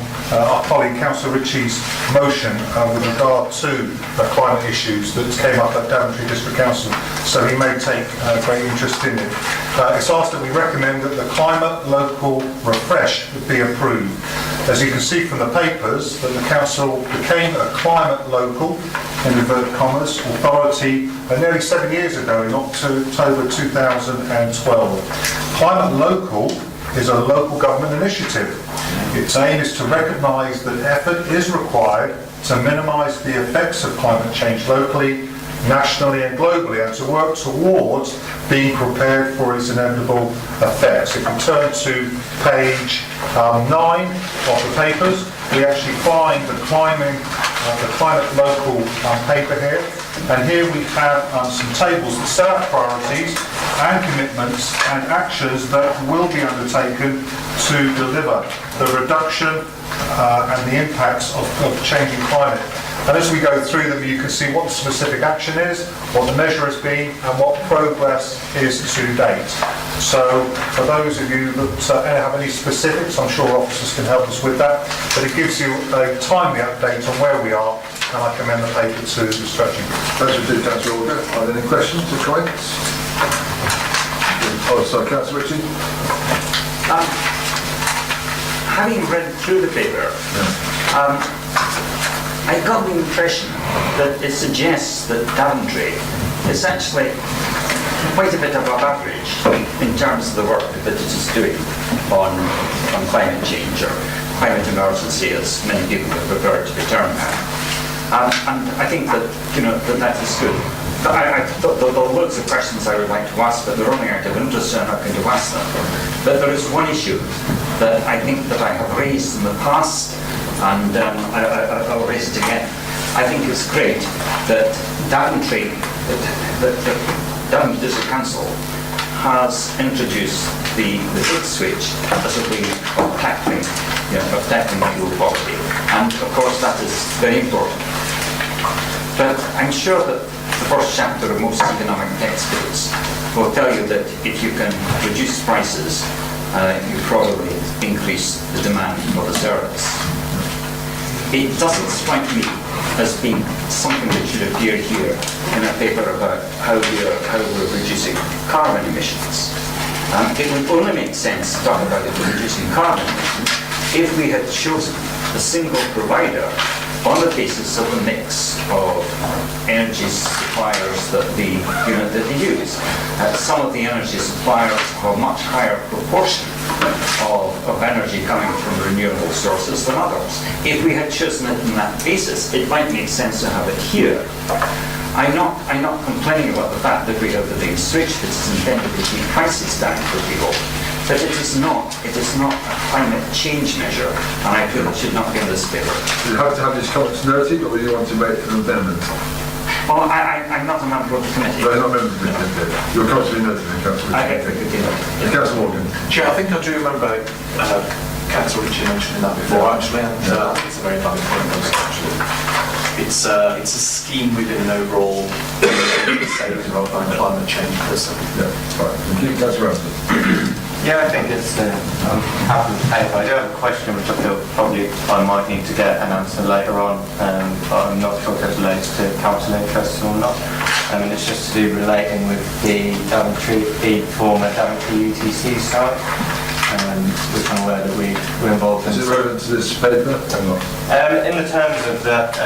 Speaker 3: colleague Councillor Ritchie's motion with regard to climate issues that came up at Daventry District Council, so he may take great interest in it. It's asked that we recommend that the climate local refresh be approved. As you can see from the papers, that the council became a climate local, in inverted commas, authority nearly 7 years ago in October 2012. Climate local is a local government initiative. Its aim is to recognise that effort is required to minimise the effects of climate change locally, nationally and globally, and to work towards being prepared for its inevitable effects. If we turn to page 9 of the papers, we actually find the climate local paper here. And here we have some tables that set out priorities and commitments and actions that will be undertaken to deliver the reduction and the impacts of changing climate. And as we go through them, you can see what the specific action is, what the measure has been, and what progress is to date. So for those of you that have any specifics, I'm sure officers can help us with that, but it gives you a timely update on where we are, and I commend the paper to the strategy.
Speaker 1: Thanks for doing, Councillor Order. Are there any questions or comments? Oh, sorry, Councillor Ritchie.
Speaker 6: Having read through the paper, I got the impression that it suggests that Daventry is actually quite a bit above average in terms of the work that it is doing on climate change, or climate emergency, as many people have preferred to be termed that. And I think that, that is good. I thought there are loads of questions I would like to ask, but they're running out of interest, so I'm not going to ask them. But there is one issue that I think that I have raised in the past, and I'll raise it again. I think it's great that Daventry District Council has introduced the big switch as a way of tackling fuel poverty, and of course that is very important. But I'm sure that the first chapter of most economic textbooks will tell you that if you can reduce prices, you probably increase the demand for the service. It doesn't strike me as being something that should appear here in a paper about how we're reducing carbon emissions. It would only make sense to talk about it with reducing carbon emissions if we had chosen a single provider on the basis of a mix of energy suppliers that they use. Some of the energy suppliers have a much higher proportion of energy coming from renewable sources than others. If we had chosen it on that basis, it might make sense to have it here. I'm not complaining about the fact that we have the big switch that is intended to keep prices down for people. But it is not a climate change measure, and I feel it should not be in this paper.
Speaker 1: You have to have these comments noted, or do you want to make an amendment?
Speaker 6: Well, I'm not a member of the committee.
Speaker 1: No, you're not a member of the committee. Your comments will be noted in Councillor
Speaker 6: I
Speaker 1: Ritchie.
Speaker 6: think we could do that.
Speaker 1: Councillor Morgan.
Speaker 11: Chair, I think I do remember Councillor Ritchie mentioning that before, actually, and I think it's a very valid point, actually. It's a scheme within an overall saving rather than climate change person.
Speaker 1: Yeah, right. Thank you, Councillor Ramsden.
Speaker 14: Yeah, I think it's I'm happy with the paper. I do have a question which I feel probably I might need to get an answer later on, but I'm not sure if it relates to council interests or not. It's just to do relating with the former Daventry UTC site, which I'm aware that we're involved in.
Speaker 1: Is it relevant to this paper or not?
Speaker 14: In the terms of that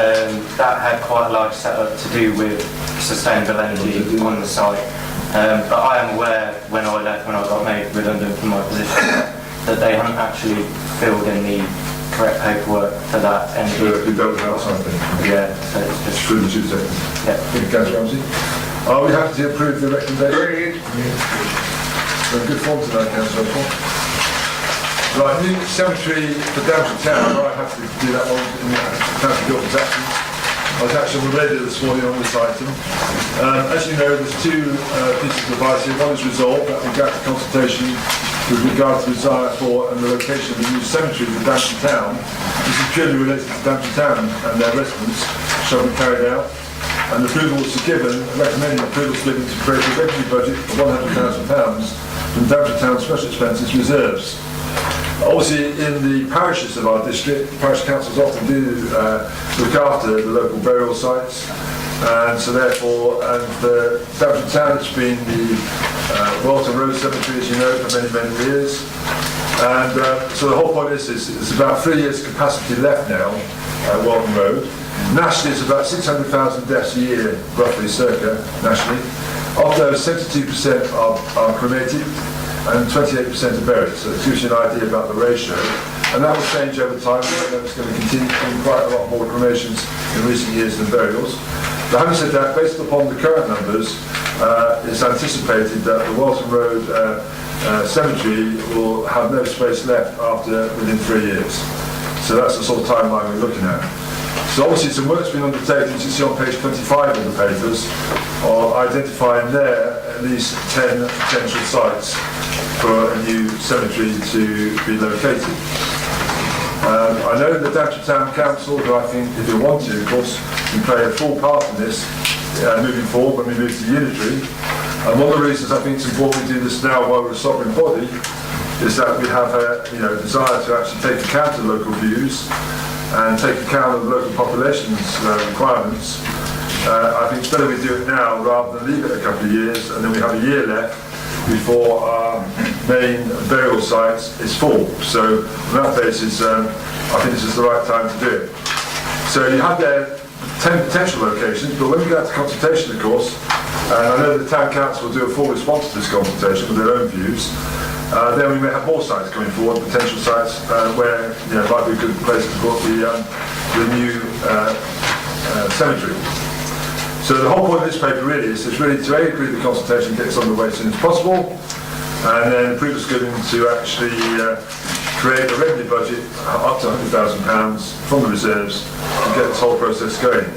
Speaker 14: had quite a large setup to do with sustainable energy on the site. But I am aware when I got made redundant from my position, that they haven't actually filled in the correct paperwork for that energy.
Speaker 1: You don't have something.
Speaker 14: Yeah, so it's just
Speaker 1: Through the 2 seconds.
Speaker 14: Yeah.
Speaker 1: Thank you, Councillor Ramsey. Are we happy to approve the recommendation? We're in good form tonight, Councillor Osborne. Right, new cemetery for Daventry Town. I have to do that one in Councillor Gilbert's absence. I was actually on the radio this morning on this item. As you know, there's 2 pieces of advice here. One is resolved, that will go to consultation with regard to the desire for and the location of the new cemetery for Daventry Town. This is purely related to Daventry Town and their residents, shall be carried out. And approval was given, recommending approval was given to create a revenue budget of £100,000 from Daventry Town Special Expenses Reserves. Obviously, in the parishes of our district, parish councils often do look after the local burial sites, and so therefore, and for Daventry Town, it's been the Walton Road Cemetery, as you know, for many, many years. And so the whole point is there's about 3 years capacity left now at Walton Road. Nationally, it's about 600,000 deaths a year, roughly, circa, nationally. Of those, 72% are cremated, and 28% are buried, so it gives you an idea about the ratio. And that will change over time. We don't know it's going to continue to be quite a lot more cremations in recent years than burials. But having said that, based upon the current numbers, it's anticipated that the Walton Road cemetery will have no space left within 3 years. So that's the sort of timeline we're looking at. So obviously some work's been undertaken, as you see on page 25 of the papers, of identifying there at least 10 potential sites for a new cemetery to be located. I know the Daventry Town Council, who I think, if they want to, of course, can play a full part in this moving forward when we move to unitary. And one of the reasons I think it's important we do this now while we're a sovereign body is that we have a desire to actually take account of local views and take account of the local population's requirements. I think it's better we do it now rather than leave it a couple of years and then we have a year left before our main burial site is full. So on that basis, I think this is the right time to do it. So you have there 10 potential locations, but when we go to consultation, of course, and I know the Town Council will do a full response to this consultation with their own views, then we may have more sites coming forward, potential sites where it might be a good place to put the new cemetery. So the whole point of this paper really is really to agree the consultation gets underway as soon as possible, and then approval is given to actually create a revenue budget up to £100,000 from the reserves to get this whole process going.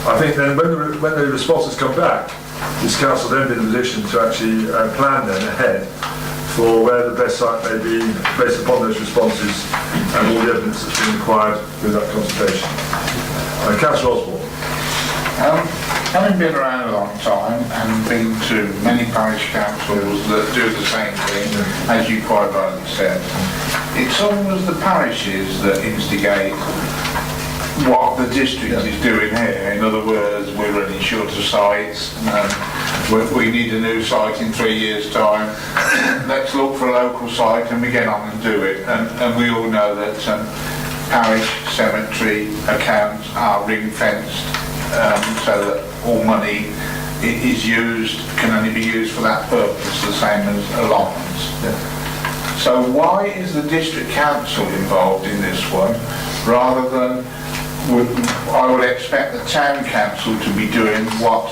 Speaker 1: I think then when the responses come back, this council then be in a position to actually plan then ahead for where the best site may be based upon those responses and all the evidence that's been required with that consultation. Councillor Osborne.
Speaker 13: Having been around a long time and been to many parish councils that do the same thing, as you quite rightly said, it's always the parishes that instigate what the district is doing here. In other words, we're running short of sites, we need a new site in 3 years' time. Let's look for a local site and we get on and do it. And we all know that parish cemetery accounts are ring-fenced so that all money is used, can only be used for that purpose, the same as allotments. So why is the district council involved in this one, rather than, I would expect the town council to be doing what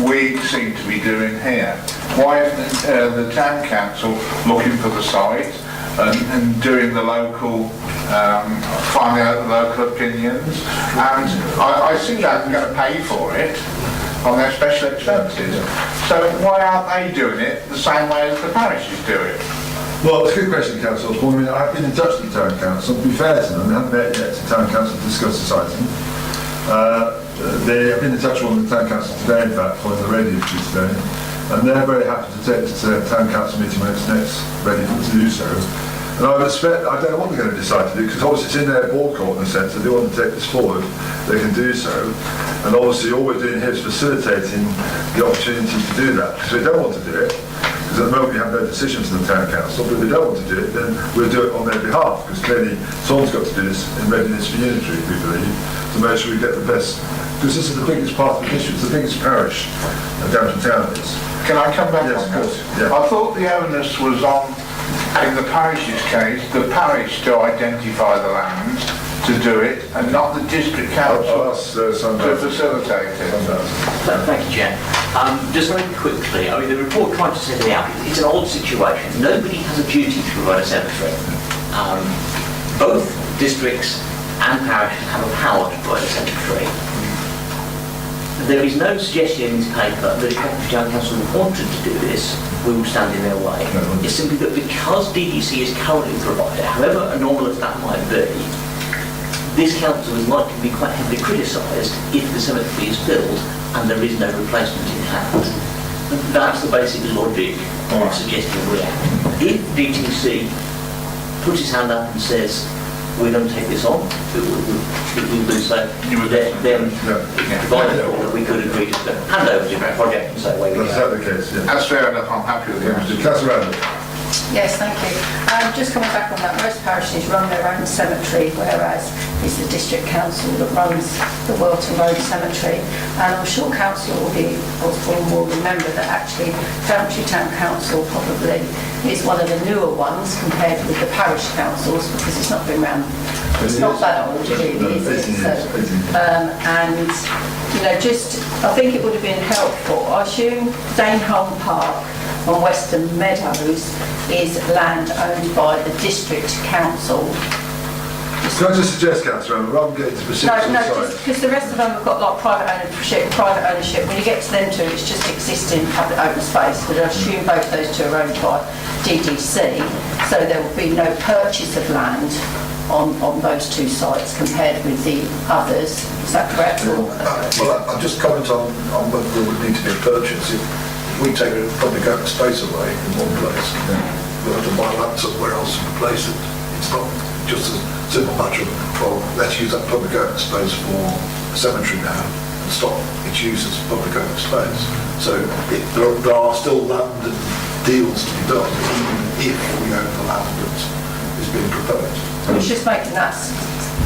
Speaker 13: we seem to be doing here? Why isn't the town council looking for the site and doing the local, finding out the local opinions? And I see that they're going to pay for it on their special expenses. So why aren't they doing it the same way as the parishes do it?
Speaker 1: Well, it's a good question, Councillor Osborne. I mean, I've been in touch with the Town Council. To be fair to them, they haven't met yet to Town Council to discuss this item. I've been in touch with the Town Council today, in fact, following the radio issue today, and they're very happy to take this to the Town Council meeting when it's next ready to do so. And I would expect, I don't know what they're going to decide to do, because obviously it's in their board court in a sense. If they want to take this forward, they can do so. And obviously all we're doing here is facilitating the opportunity to do that, because we don't want to do it. Because at the moment we have no decision to the Town Council, but if they don't want to do it, then we'll do it on their behalf, because clearly someone's got to do this in readiness for unitary, we believe, to make sure we get the best, because this is the biggest part of the district, it's the biggest parish Daventry town is.
Speaker 13: Can I come back
Speaker 1: Yes,
Speaker 13: on
Speaker 1: of course.
Speaker 13: that?
Speaker 1: Yeah.
Speaker 13: I thought the onus was on, in the parish's case, the parish to identify the land, to do it, and not the district council
Speaker 1: I'll ask,
Speaker 13: to facilitate it.
Speaker 15: Thank you, Chair. Just very quickly, I mean, the report tried to set it out. It's an odd situation. Nobody has a duty to provide a cemetery. Both districts and parishes have a power to provide a cemetery. There is no suggestion in this paper that if the Town Council wanted to do this, we would stand in their way. It's simply that because DDC is currently the provider, however anomalous that might be, this council is likely to be quite heavily criticised if the cemetery is filled and there is no replacement in hand. That's the basic logic of suggesting we act. If DTC puts his hand up and says, we're going to take this on, it will do so, then provided that we could agree to hand over to the project and say, wait,
Speaker 1: That's exactly the case, yeah.
Speaker 13: That's fair enough, I'm happy with it.
Speaker 1: Councillor Randall.
Speaker 7: Yes, thank you. Just coming back on that, most parishes run their own cemetery, whereas it's the district council that runs the Welton Road Cemetery. And I'm sure Councillor Osborne will remember that actually Daventry Town Council probably is one of the newer ones compared with the parish councils, because it's not been around, it's not that old really, is it? So, and, you know, just, I think it would have been helpful. I assume Daneholm Park on Western Meadows is land owned by the district council.
Speaker 1: Can I just suggest, Councillor, rather than getting to specifics on the site?
Speaker 7: Because the rest of them have got like private ownership. When you get to them two, it's just existing public open space. But I assume both those two are owned by DDC, so there will be no purchase of land on those two sites compared with the others. Is that correct?
Speaker 5: Well, I'll just comment on whether there would need to be a purchase. If we take a public open space away in one place, we'll have to buy land somewhere else to replace it. It's not just a simple matter of, well, let's use that public open space for a cemetery now and stop its use as public open space. So there are still land and deals to be done, even if we own the land that is being proposed.
Speaker 7: It's just making that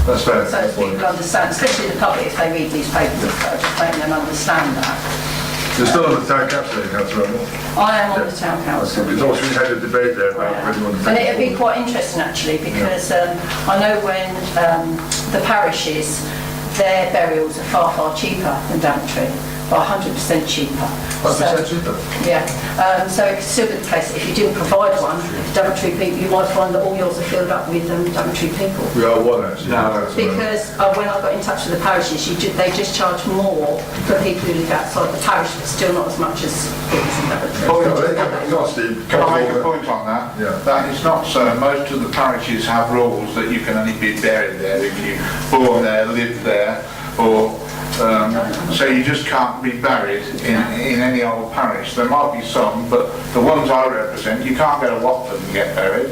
Speaker 1: That's fair.
Speaker 7: so that people understand, especially the public, if they read these papers, so just making them understand that.
Speaker 1: You're still on the Town Council, Councillor Randall?
Speaker 7: I am on the town council.
Speaker 1: Because obviously we had a debate there about whether you want to
Speaker 7: And
Speaker 1: take
Speaker 7: it'd be quite interesting actually, because I know when the parishes, their burials are far, far cheaper than Daventry, by 100% cheaper.
Speaker 1: 100% cheaper?
Speaker 7: Yeah. So it could still be the case that if you didn't provide one, Daventry people, you might find that all yours are filled up with Daventry people.
Speaker 1: We are one actually.
Speaker 7: No. Because when I got in touch with the parishes, they just charge more for people who live outside the parish, but still not as much as people in Daventry.
Speaker 13: Can I make a point on that?
Speaker 1: Yeah.
Speaker 13: That is not so. Most of the parishes have rules that you can only be buried there if you born there, live there, or So you just can't be buried in any old parish. There might be some, but the ones I represent, you can't go to Watford and get buried.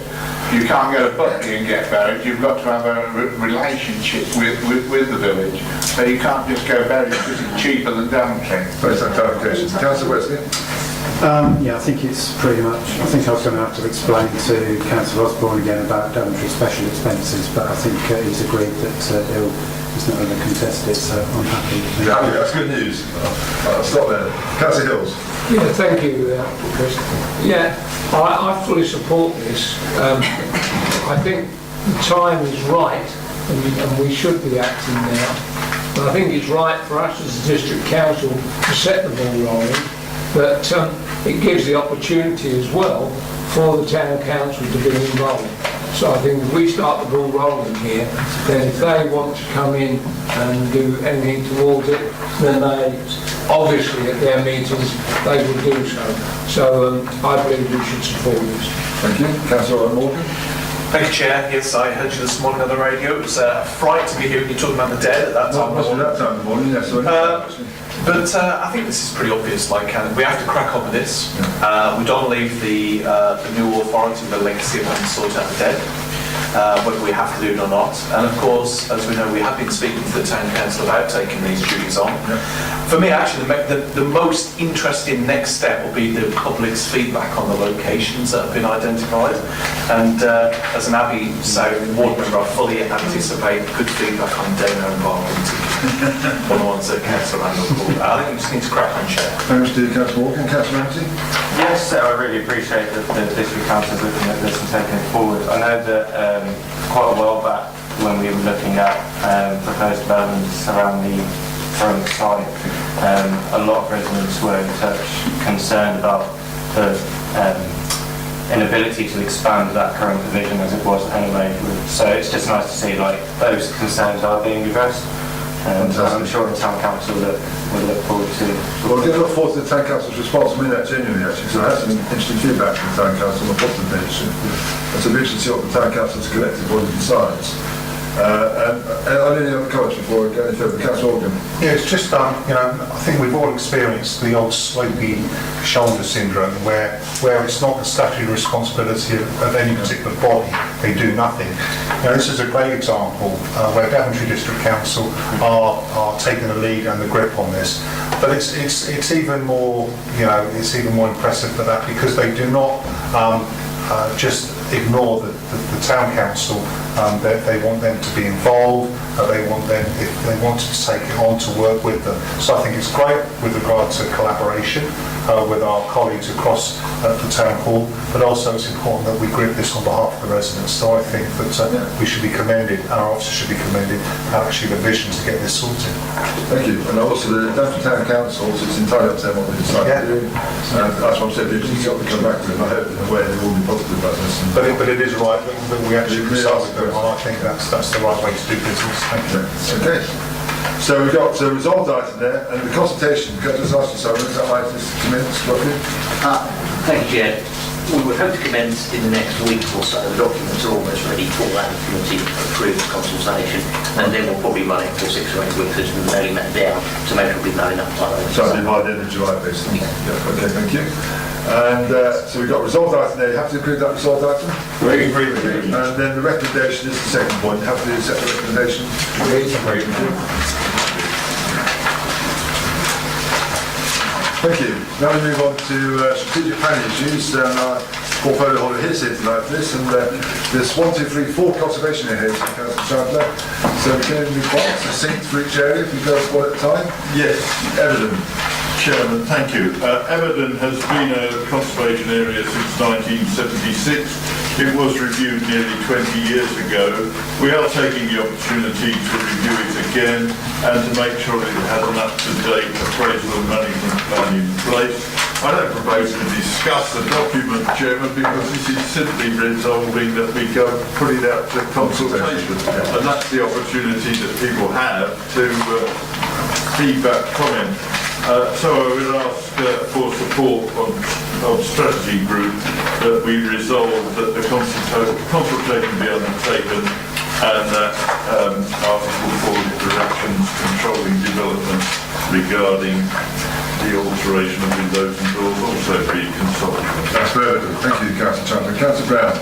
Speaker 13: You can't go to Butley and get buried. You've got to have a relationship with the village. So you can't just go buried because it's cheaper than Daventry.
Speaker 1: Thanks for that clarification. Councillor Wesley?
Speaker 12: Yeah, I think it's pretty much, I think I was going to have to explain to Councillor Osborne again about Daventry special expenses, but I think he's agreed that he's not going to contest it, so I'm happy.
Speaker 1: You're happy? That's good news. I'll stop there. Councillor Hills?
Speaker 16: Yeah, thank you, Chris. Yeah, I fully support this. I think the time is right, and we should be acting now. And I think it's right for us as a district council to set the ball rolling, but it gives the opportunity as well for the town council to be involved. So I think if we start the ball rolling here, then if they want to come in and do anything towards it, then they, obviously at their meetings, they will do so. So I believe we should support this.
Speaker 1: Thank you. Councillor Morgan?
Speaker 11: Thank you, Chair. Yes, I heard you this morning on the radio. It was a fright to be hearing you talking about the dead at that time.
Speaker 1: Must be that time in the morning, yes.
Speaker 11: But I think this is pretty obvious. Like, we have to crack on with this. We don't leave the new authority the legacy of having to sort out the dead, whether we have to do it or not. And of course, as we know, we have been speaking to the town council about taking these duties on. For me, actually, the most interesting next step will be the public's feedback on the locations that have been identified. And as an Abbey South ward member, I fully anticipate good feedback on Dana and Barking. One of the ones that Councillor Randall called. I think we just need to crack on, Chair.
Speaker 1: Thanks to Councillor Morgan. Councillor Ramsey?
Speaker 14: Yes, I really appreciate that the district council is looking at this and taking it forward. I know that quite a while back when we were looking at proposed developments around the site, a lot of residents were in touch concerned about the inability to expand that current provision as it was anyway. So it's just nice to see like those concerns are being addressed. I'm sure the town council that will look forward to.
Speaker 1: Well, I look forward to the town council's response. I mean that genuinely, actually. So I had some interesting feedback from the town council on the positive nature. And so it'll be interesting to see what the town council's collective body decides. And any other comments before we go any further? Councillor Organ.
Speaker 3: Yeah, it's just, you know, I think we've all experienced the old slopey shoulder syndrome where it's not the statutory responsibility of any particular body, they do nothing. You know, this is a great example where Daventry District Council are taking the lead and the grip on this. But it's even more, you know, it's even more impressive for that because they do not just ignore the town council. They want them to be involved. They want them, if they wanted to take it on, to work with them. So I think it's great with regard to collaboration with our colleagues across the town hall, but also it's important that we grip this on behalf of the residents. So I think that we should be commended, and our officers should be commended, and actually the vision to get this sorted.
Speaker 1: Thank you. And also the Daventry Town Council, it's entirely up to them what they decide to do. That's what I'm saying, it's got to come back to them. I hope in a way they've all been positive about this.
Speaker 3: But it is right that we actually consult with them, and I think that's the right way to do business. Thank you.
Speaker 1: Okay. So we've got a resolved item there, and the consultation, can I just ask you, Simon, is that like this commence roughly?
Speaker 15: Thank you, Chair. We would hope to commence in the next week or so. The documents are almost ready for that committee approved consultation, and then we'll probably run it for 6 or 8 weeks as we're nailing that down to make sure we've known enough time.
Speaker 1: So it'll be by the end of July, basically. Yeah. Okay, thank you. And so we've got resolved item there. You have to agree with that resolved item?
Speaker 3: We agree with you.
Speaker 1: And then the recommendation is the second point. You have to accept the recommendation? Agree. Thank you. Now we move on to strategic planning issues. Our portfolio holder here tonight for this, and there's 1, 2, 3, 4 conservation areas, Councillor Chandler. So can we be quite succinct for each area if we go one at a time?
Speaker 4: Yes.
Speaker 1: Everton.
Speaker 4: Chairman, thank you. Everton has been a conservation area since 1976. It was reviewed nearly 20 years ago. We are taking the opportunity to review it again and to make sure it has an up-to-date appraisal and management plan in place. I don't propose to discuss the document, Chairman, because this is simply resolving that we go put it out to consultation. And that's the opportunity that people have to feedback, comment. So I would ask for support of strategy group that we resolve that the consultation be undertaken and that Article 4 directions controlling development regarding the alteration of windows and doors also be consulted.
Speaker 1: That's very good. Thank you, Councillor Chamberlain. Councillor Brown.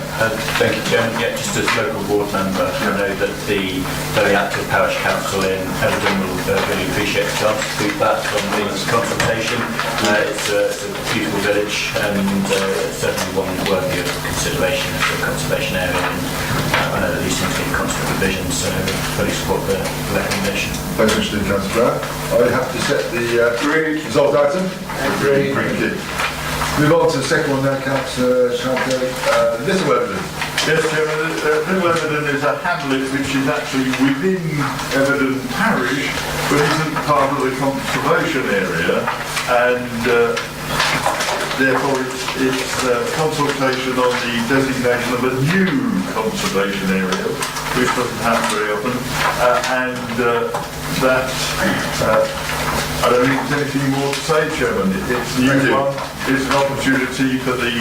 Speaker 10: Thank you, Chairman. Yeah, just as local board member, I know that the very active parish council in Everton will really appreciate the chance to speak back on the consultation. It's a beautiful village and certainly one worthy of consideration as a conservation area. And I know that these things need constant revision, so I fully support the recommendation.
Speaker 1: Thanks, Mr. Councillor Brown. I have to set the resolved item.
Speaker 4: Agreed.
Speaker 1: Thank you. Move on to the second one now, Councillor Chamberlain. Little Everton.
Speaker 4: Yes, Chairman. Little Everton is a hamlet which is actually within Everton Parish, but isn't part of the conservation area, and therefore it's consultation on the designation of a new conservation area, which doesn't happen very often, and that I don't think there's anything more to say, Chairman. It's a new one. It's an opportunity for the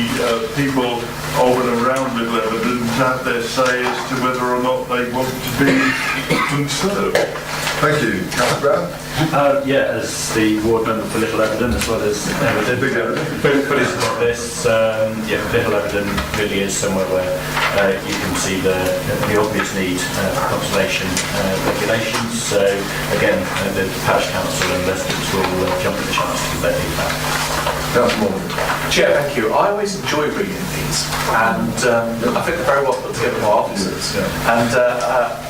Speaker 4: people of and around Little Everton to have their say as to whether or not they want to be conserved.
Speaker 1: Thank you. Councillor Brown?
Speaker 10: Yeah, as the ward member for Little Everton as well as Everton.
Speaker 1: Big Everton.
Speaker 10: But it's not this. Yeah, Little Everton really is somewhere where you can see the obvious need for conservation regulations. So again, the parish council and residents will jump at the chance to give their feedback.
Speaker 11: Chair, thank you. I always enjoy reading these, and I think they're very well put together by officers. And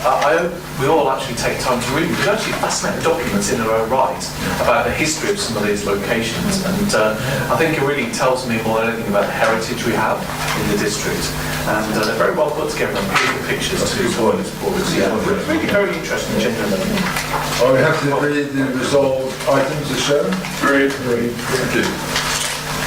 Speaker 11: I hope we all actually take time to read them, because actually fascinating documents in their own right about the history of some of these locations. And I think it really tells me more than anything about the heritage we have in the district. And they're very well put together and beautiful pictures too. Yeah, really very interesting, genuinely.
Speaker 1: We have to read the resolved items as shown.
Speaker 4: Agreed.
Speaker 1: Thank you.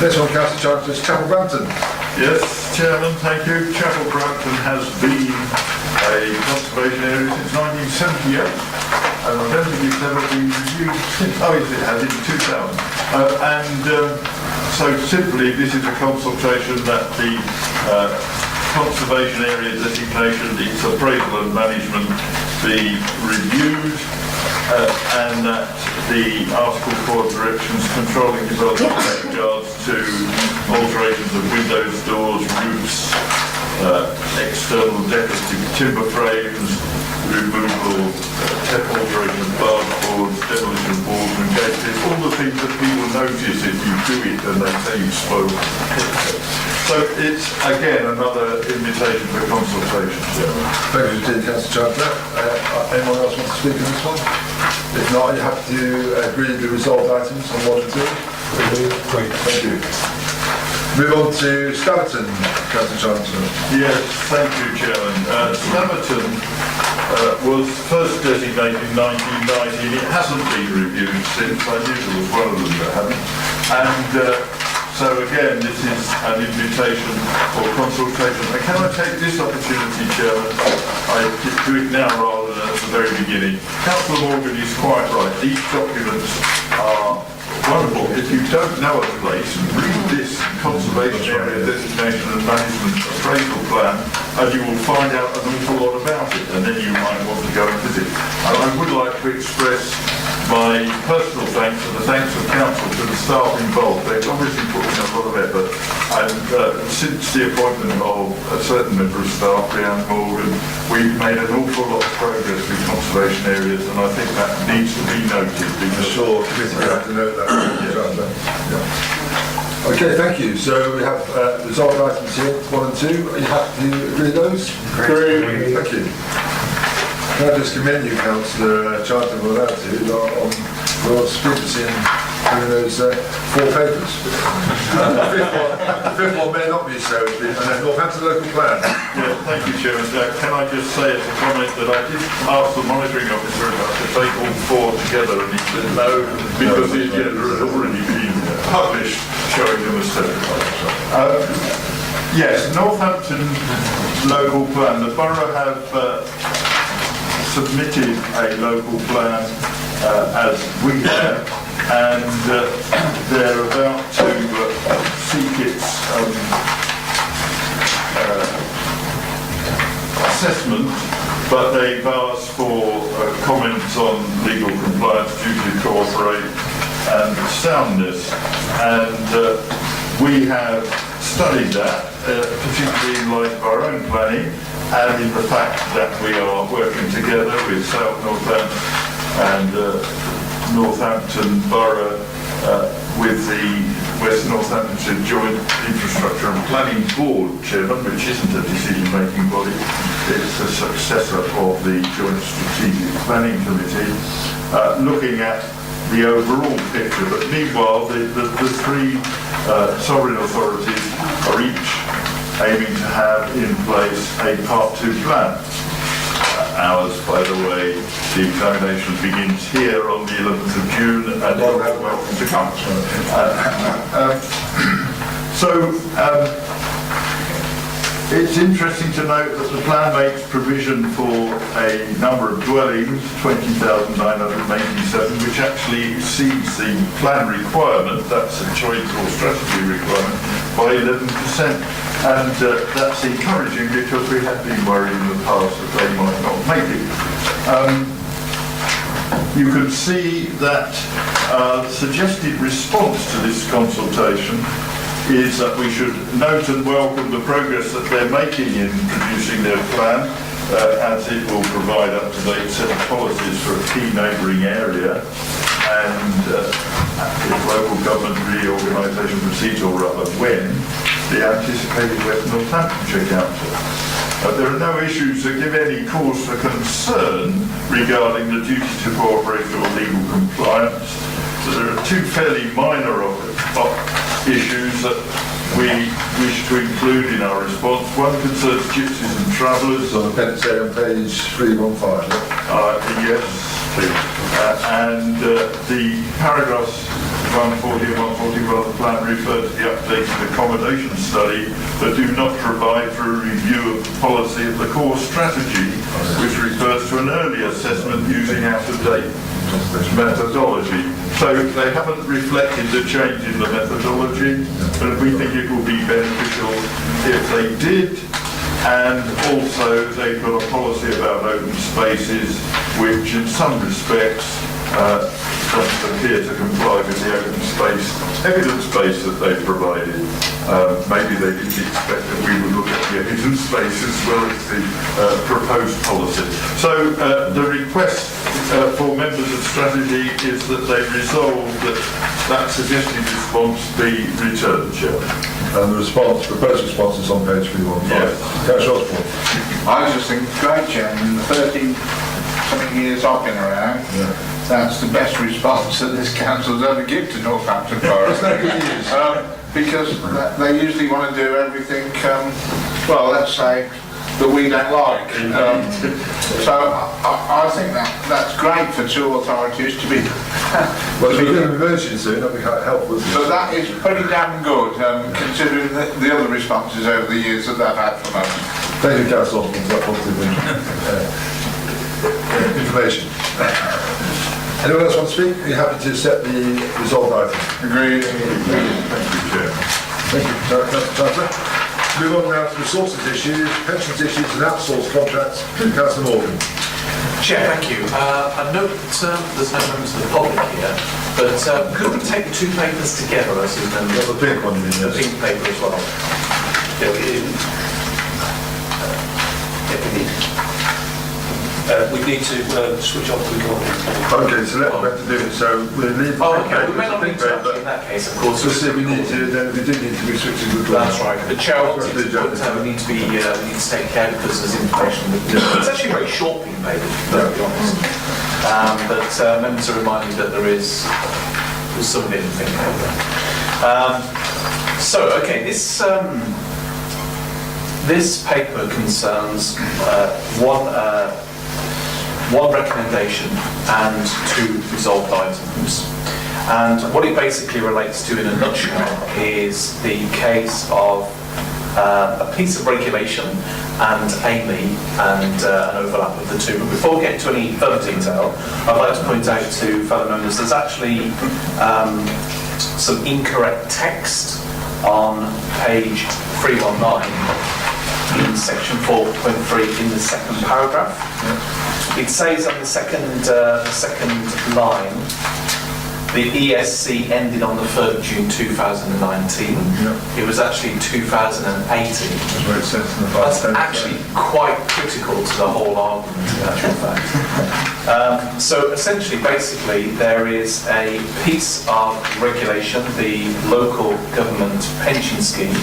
Speaker 1: Next one, Councillor Charles, Chapel Brampton.
Speaker 4: Yes, Chairman, thank you. Chapel Brampton has been a conservation area since 1978, and I don't think it's ever been reviewed since. Oh, yes, it has in 2000. So simply, this is a consultation that the conservation area designation, its appraisal and management be reviewed, and that the Article 4 directions controlling development with regards to alterations of windows, doors, roofs, external decorative timber frames, removal, alteration of barge boards, demolition of walls and gates, all the things that people notice if you do it and they say you spoke. So it's, again, another invitation for consultation.
Speaker 1: Thank you, Councillor Chandler. Anyone else want to speak on this one? If not, you have to agree the resolved items on 1 and 2. Thank you. Move on to Staverton, Councillor Chandler.
Speaker 4: Yes, thank you, Chairman. Staverton was first designated in 1990, and it hasn't been reviewed since. I knew there was one of them that hadn't. And so again, this is an invitation for consultation. Can I take this opportunity, Chairman? I do it now rather than at the very beginning. Councillor Morgan is quite right. These documents are wonderful. If you don't know a place, read this conservation area designation and management appraisal plan, and you will find out an awful lot about it, and then you might want to go and visit. And I would like to express my personal thanks and the thanks of council to the staff involved. They've obviously put in a lot of effort, and since the appointment of a certain member of staff, Leanne Morgan, we've made an awful lot of progress with conservation areas, and I think that needs to be noted.
Speaker 1: I'm sure committee will have to note that. Yeah. Okay, thank you. So we have resolved items here, 1 and 2. Are you happy to agree those? Agree. Thank you. Can I just commend you, Councillor Charlton, for that on your experience in doing those 4 papers. The fifth one may not be so, and then Northampton local plan.
Speaker 4: Yeah, thank you, Chairman. Can I just say as a comment that I did ask the monitoring officer to take all 4 together, and he said no, because the agenda had already been published showing them as separate. Yes, Northampton local plan. The borough have submitted a local plan as we have, and they're about to seek its assessment but they've asked for comments on legal compliance, duty to cooperate and soundness. And we have studied that, particularly in light of our own planning and in the fact that we are working together with South Northampton and Northampton Borough with the West Northamptonshire Joint Infrastructure and Planning Board Chairman, which isn't a decision-making body, it's a successor of the Joint Strategic Planning Committee, looking at the overall picture. But meanwhile, the three sovereign authorities are each aiming to have in place a Part 2 plan. Ours, by the way, the examination begins here on the 11th of June, and you're welcome to come. It's interesting to note that the plan makes provision for a number of dwellings, 20,987, which actually exceeds the plan requirement, that's a choice or strategy requirement, by 11%. And that's encouraging because we had been worried in the past that they might not make it. You can see that suggested response to this consultation is that we should note and welcome the progress that they're making in producing their plan, as it will provide up-to-date set of policies for a key neighbouring area, and if local government reorganisation proceeds, or rather when, the anticipated West Northamptonshire Council. There are no issues that give any cause for concern regarding the duty to cooperate or legal compliance. So there are two fairly minor issues that we wish to include in our response. One concerns gypsies and travellers.
Speaker 1: On appendix A on page 315.
Speaker 4: Yes, please. And the paragraphs 140 and 141 of the plan refer to the updated accommodation study, but do not provide for a review of the policy of the core strategy, which refers to an early assessment using out-of-date methodology. So they haven't reflected the change in the methodology, but we think it will be beneficial if they did. And also they've got a policy about open spaces, which in some respects doesn't appear to comply with the open space evidence base that they've provided. Maybe they didn't expect that we would look at the evidence base as well as the proposed policy. So the request for members of strategy is that they resolve that suggested response be returned, Chairman.
Speaker 1: And the proposed response is on page 315.
Speaker 4: Yes.
Speaker 1: Councillor Osborne.
Speaker 13: I just think it's great, Chairman. In the 13-something years I've been around, that's the best response that this council's ever given to Northampton Borough. Because they usually want to do everything, well, let's say, that we don't like. So I think that's great for two authorities to be...
Speaker 1: Well, if we're going to emergency soon, that'll be helpful.
Speaker 13: So that is pretty damn good, considering the other responses over the years that they've had from us.
Speaker 1: Thank you, Councillor Osborne, for that positive information. Anyone else want to speak? Are you happy to accept the resolved item?
Speaker 13: Agreed.
Speaker 1: Thank you, Chair. Thank you, Councillor. Move on now to resources issues, pensions issues and outsourced contracts. Councillor Morgan.
Speaker 11: Chair, thank you. I note that there's no members of the public here, but could we take the two papers together as is then
Speaker 1: the pink one, you mean,
Speaker 11: the pink paper as well? We need to switch off the recording.
Speaker 1: Okay, so let's have to do it. So we'll leave the pink paper.
Speaker 11: We may not need to actually in that case, of course.
Speaker 1: We'll see if we need to, then we do need to be switching the recording.
Speaker 11: That's right. The chair wanted to put we need to take care because there's information that it's actually a very short pink paper, to be honest. But members are reminded that there's some in the pink paper. This paper concerns one recommendation and two resolved items. And what it basically relates to in a nutshell is the case of a piece of regulation and Amy and an overlap of the two. But before we get into any further detail, I'd like to point out to fellow members there's actually some incorrect text on page 319. in section 4.3 in the second paragraph. It says on the second line, the ESC ended on the 3rd of June 2019. It was actually 2018.
Speaker 1: That's where it says in the
Speaker 11: That's
Speaker 1: Bible.
Speaker 11: actually quite critical to the whole argument, in actual fact. So essentially, basically, there is a piece of regulation, the local government pension scheme.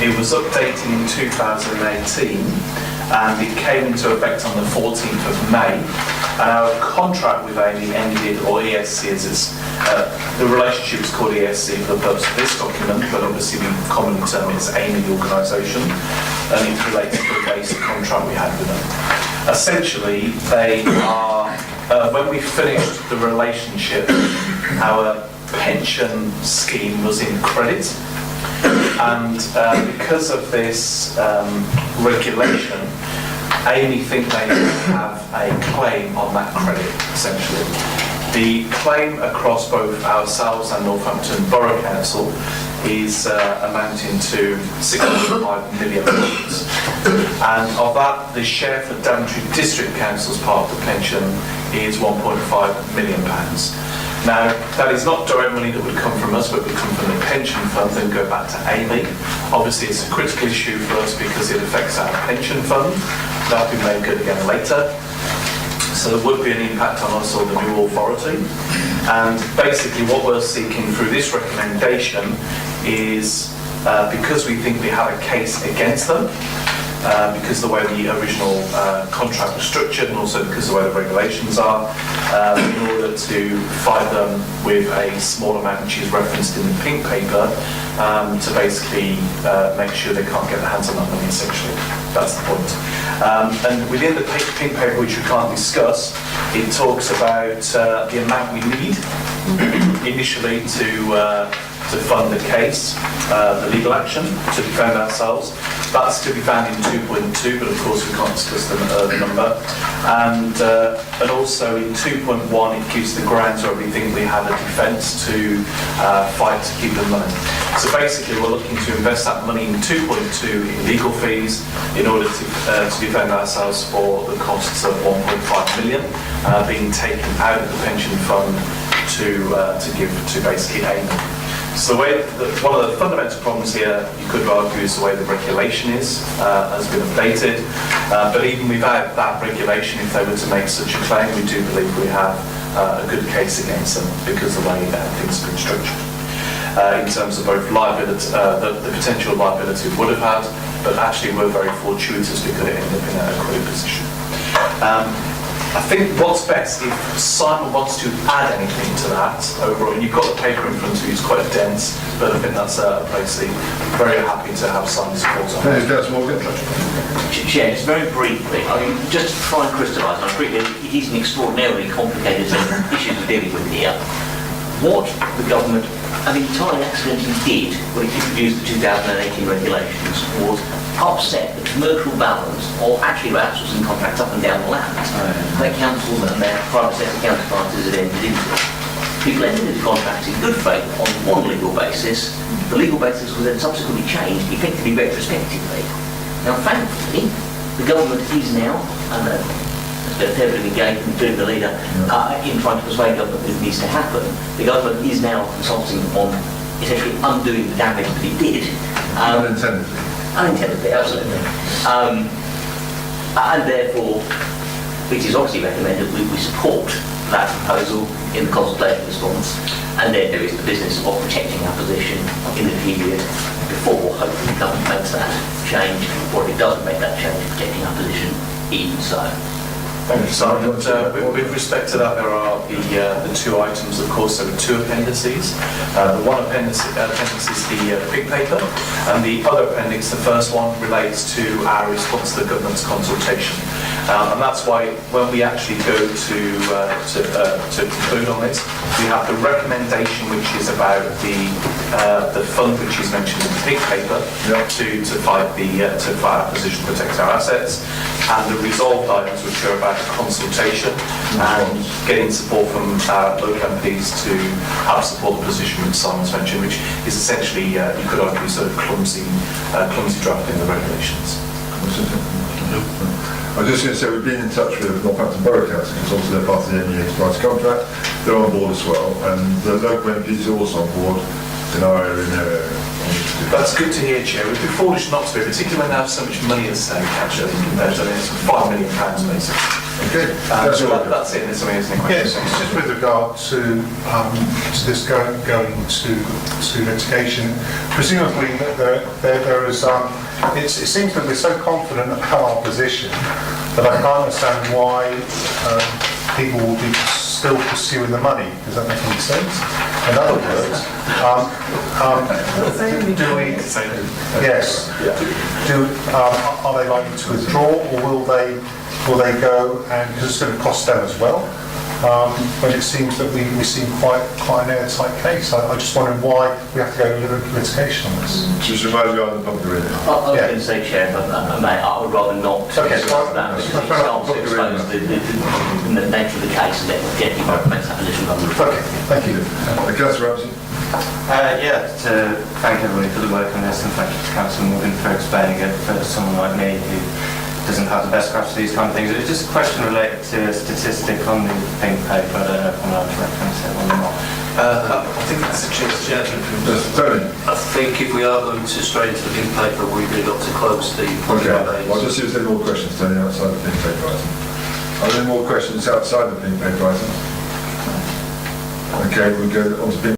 Speaker 11: It was updated in 2018 and it came into effect on the 14th of May. And our contract with Amy ended, or ESC as it's, the relationship is called ESC for the purpose of this document, but obviously we commonly term it as Amy, the organisation, and it relates to the basic contract we had with them. Essentially, they are, when we finished the relationship, our pension scheme was in credit, and because of this regulation, Amy think they have a claim on that credit, essentially. The claim across both ourselves and Northampton Borough Council is amounting to £6.5 million. And of that, the share for Daventry District Council's part of the pension is £1.5 million. Now, that is not direct money that would come from us, but would come from the pension fund and go back to Amy. Obviously, it's a critical issue for us because it affects our pension fund. That'll be made good again later. So there would be an impact on us or the new authority. And basically what we're seeking through this recommendation is, because we think we have a case against them, because of the way the original contract was structured and also because of the way the regulations are, in order to fight them with a small amount which is referenced in the pink paper, to basically make sure they can't get their hands on that money, essentially. That's the point. And within the pink paper, which we can't discuss, it talks about the amount we need initially to fund the case, the legal action, to defend ourselves. That's to be found in 2.2, but of course we can't discuss the number. And also in 2.1, it gives the grounds where we think we have a defence to fight to keep the money. So basically we're looking to invest that money in 2.2 in legal fees in order to defend ourselves for the costs of 1.5 million being taken out of the pension fund to give to basically Amy. So the way, one of the fundamental problems here, you could argue, is the way the regulation has been updated. But even without that regulation, if they were to make such a claim, we do believe we have a good case against them because of the way things have been structured. In terms of both liability, the potential liability we would have had, but actually we're very fortuitous because it ended up in a credit position. I think what's best, if Simon wants to add anything to that overall, and you've got the paper in front of you, it's quite dense, but I think that's basically very happy to have Simon's support on it.
Speaker 15: Yeah, just very briefly, I mean, just to try and crystallise, I agree that it is an extraordinarily complicated set of issues we're dealing with here. What the government, entirely accidentally did when it introduced the 2018 regulations was upset the commercial balance, or actually outsourcing contracts up and down the land that councils and their private sector counterparties had entered into. People entered into contracts in good faith on one legal basis. The legal basis was then subsequently changed, effectively retrospectively. Now, thankfully, the government is now, and there's been a fair bit of engagement between the leader in trying to persuade government that this needs to happen. The government is now consulting on essentially undoing the damage that it did. Unintendedly, absolutely. And therefore, it is obviously recommended we support that proposal in the consultation response, and then there is the business of protecting our position in the period before hopefully the government makes that change, or if it doesn't make that change, protecting our position even so.
Speaker 11: Thank you, Simon. With respect to that, there are the two items, of course, there are two appendices. The one appendix is the big paper, and the other appendix, the first one, relates to our response to the government's consultation. And that's why when we actually go to conclude on this, we have the recommendation, which is about the fund which is mentioned in the big paper, to fight our position, protect our assets, and the resolved items, which are about consultation and getting support from local MPs to help support the position which Simon's mentioned, which is essentially, you could argue, sort of clumsy drafting the regulations.
Speaker 1: was just going to say, we've been in touch with Northampton Borough Council, because obviously they're part of the NE Enterprise contract. They're on board as well, and the local MPs are also on board in our area, in their area.
Speaker 11: That's good to hear, Chair. It would be foolish not to be, particularly when they have so much money at stake, actually, compared to it's £5 million basically.
Speaker 1: Okay,
Speaker 11: that's it. There's any questions?
Speaker 3: Yes, it's just with regard to this going to litigation. Presumably, there is. It seems that we're so confident about our position that I can't understand why people will be still pursuing the money. Does that make any sense? In other words, do we? Yes. Are they likely to withdraw, or will they go, and because it's going to cost them as well? But it seems that we seem quite an airtight case. I just wondering why we have to go to litigation on this.
Speaker 1: Just remind you on the public reading.
Speaker 15: I was going to say, Chair, but I would rather not discuss that. It's hard to expose the nature of the case and let the deputy recommend that position.
Speaker 3: Okay, thank you.
Speaker 1: Councillor Ramsey.
Speaker 14: To thank everybody for the work on this, and thank you to Councillor Morgan for explaining it for someone like me who doesn't have the best grasp of these kind of things. It was just a question related to a statistic on the pink paper. I don't know if I'm allowed to reference it or not.
Speaker 8: I think that's a
Speaker 1: Tony.
Speaker 8: I think if we are going to stray into the pink paper, we've really got to close the
Speaker 1: Okay, I'll just see if there's any more questions, Tony, outside the pink paper item. Are there any more questions outside the pink paper item? Okay, we'll go on to pink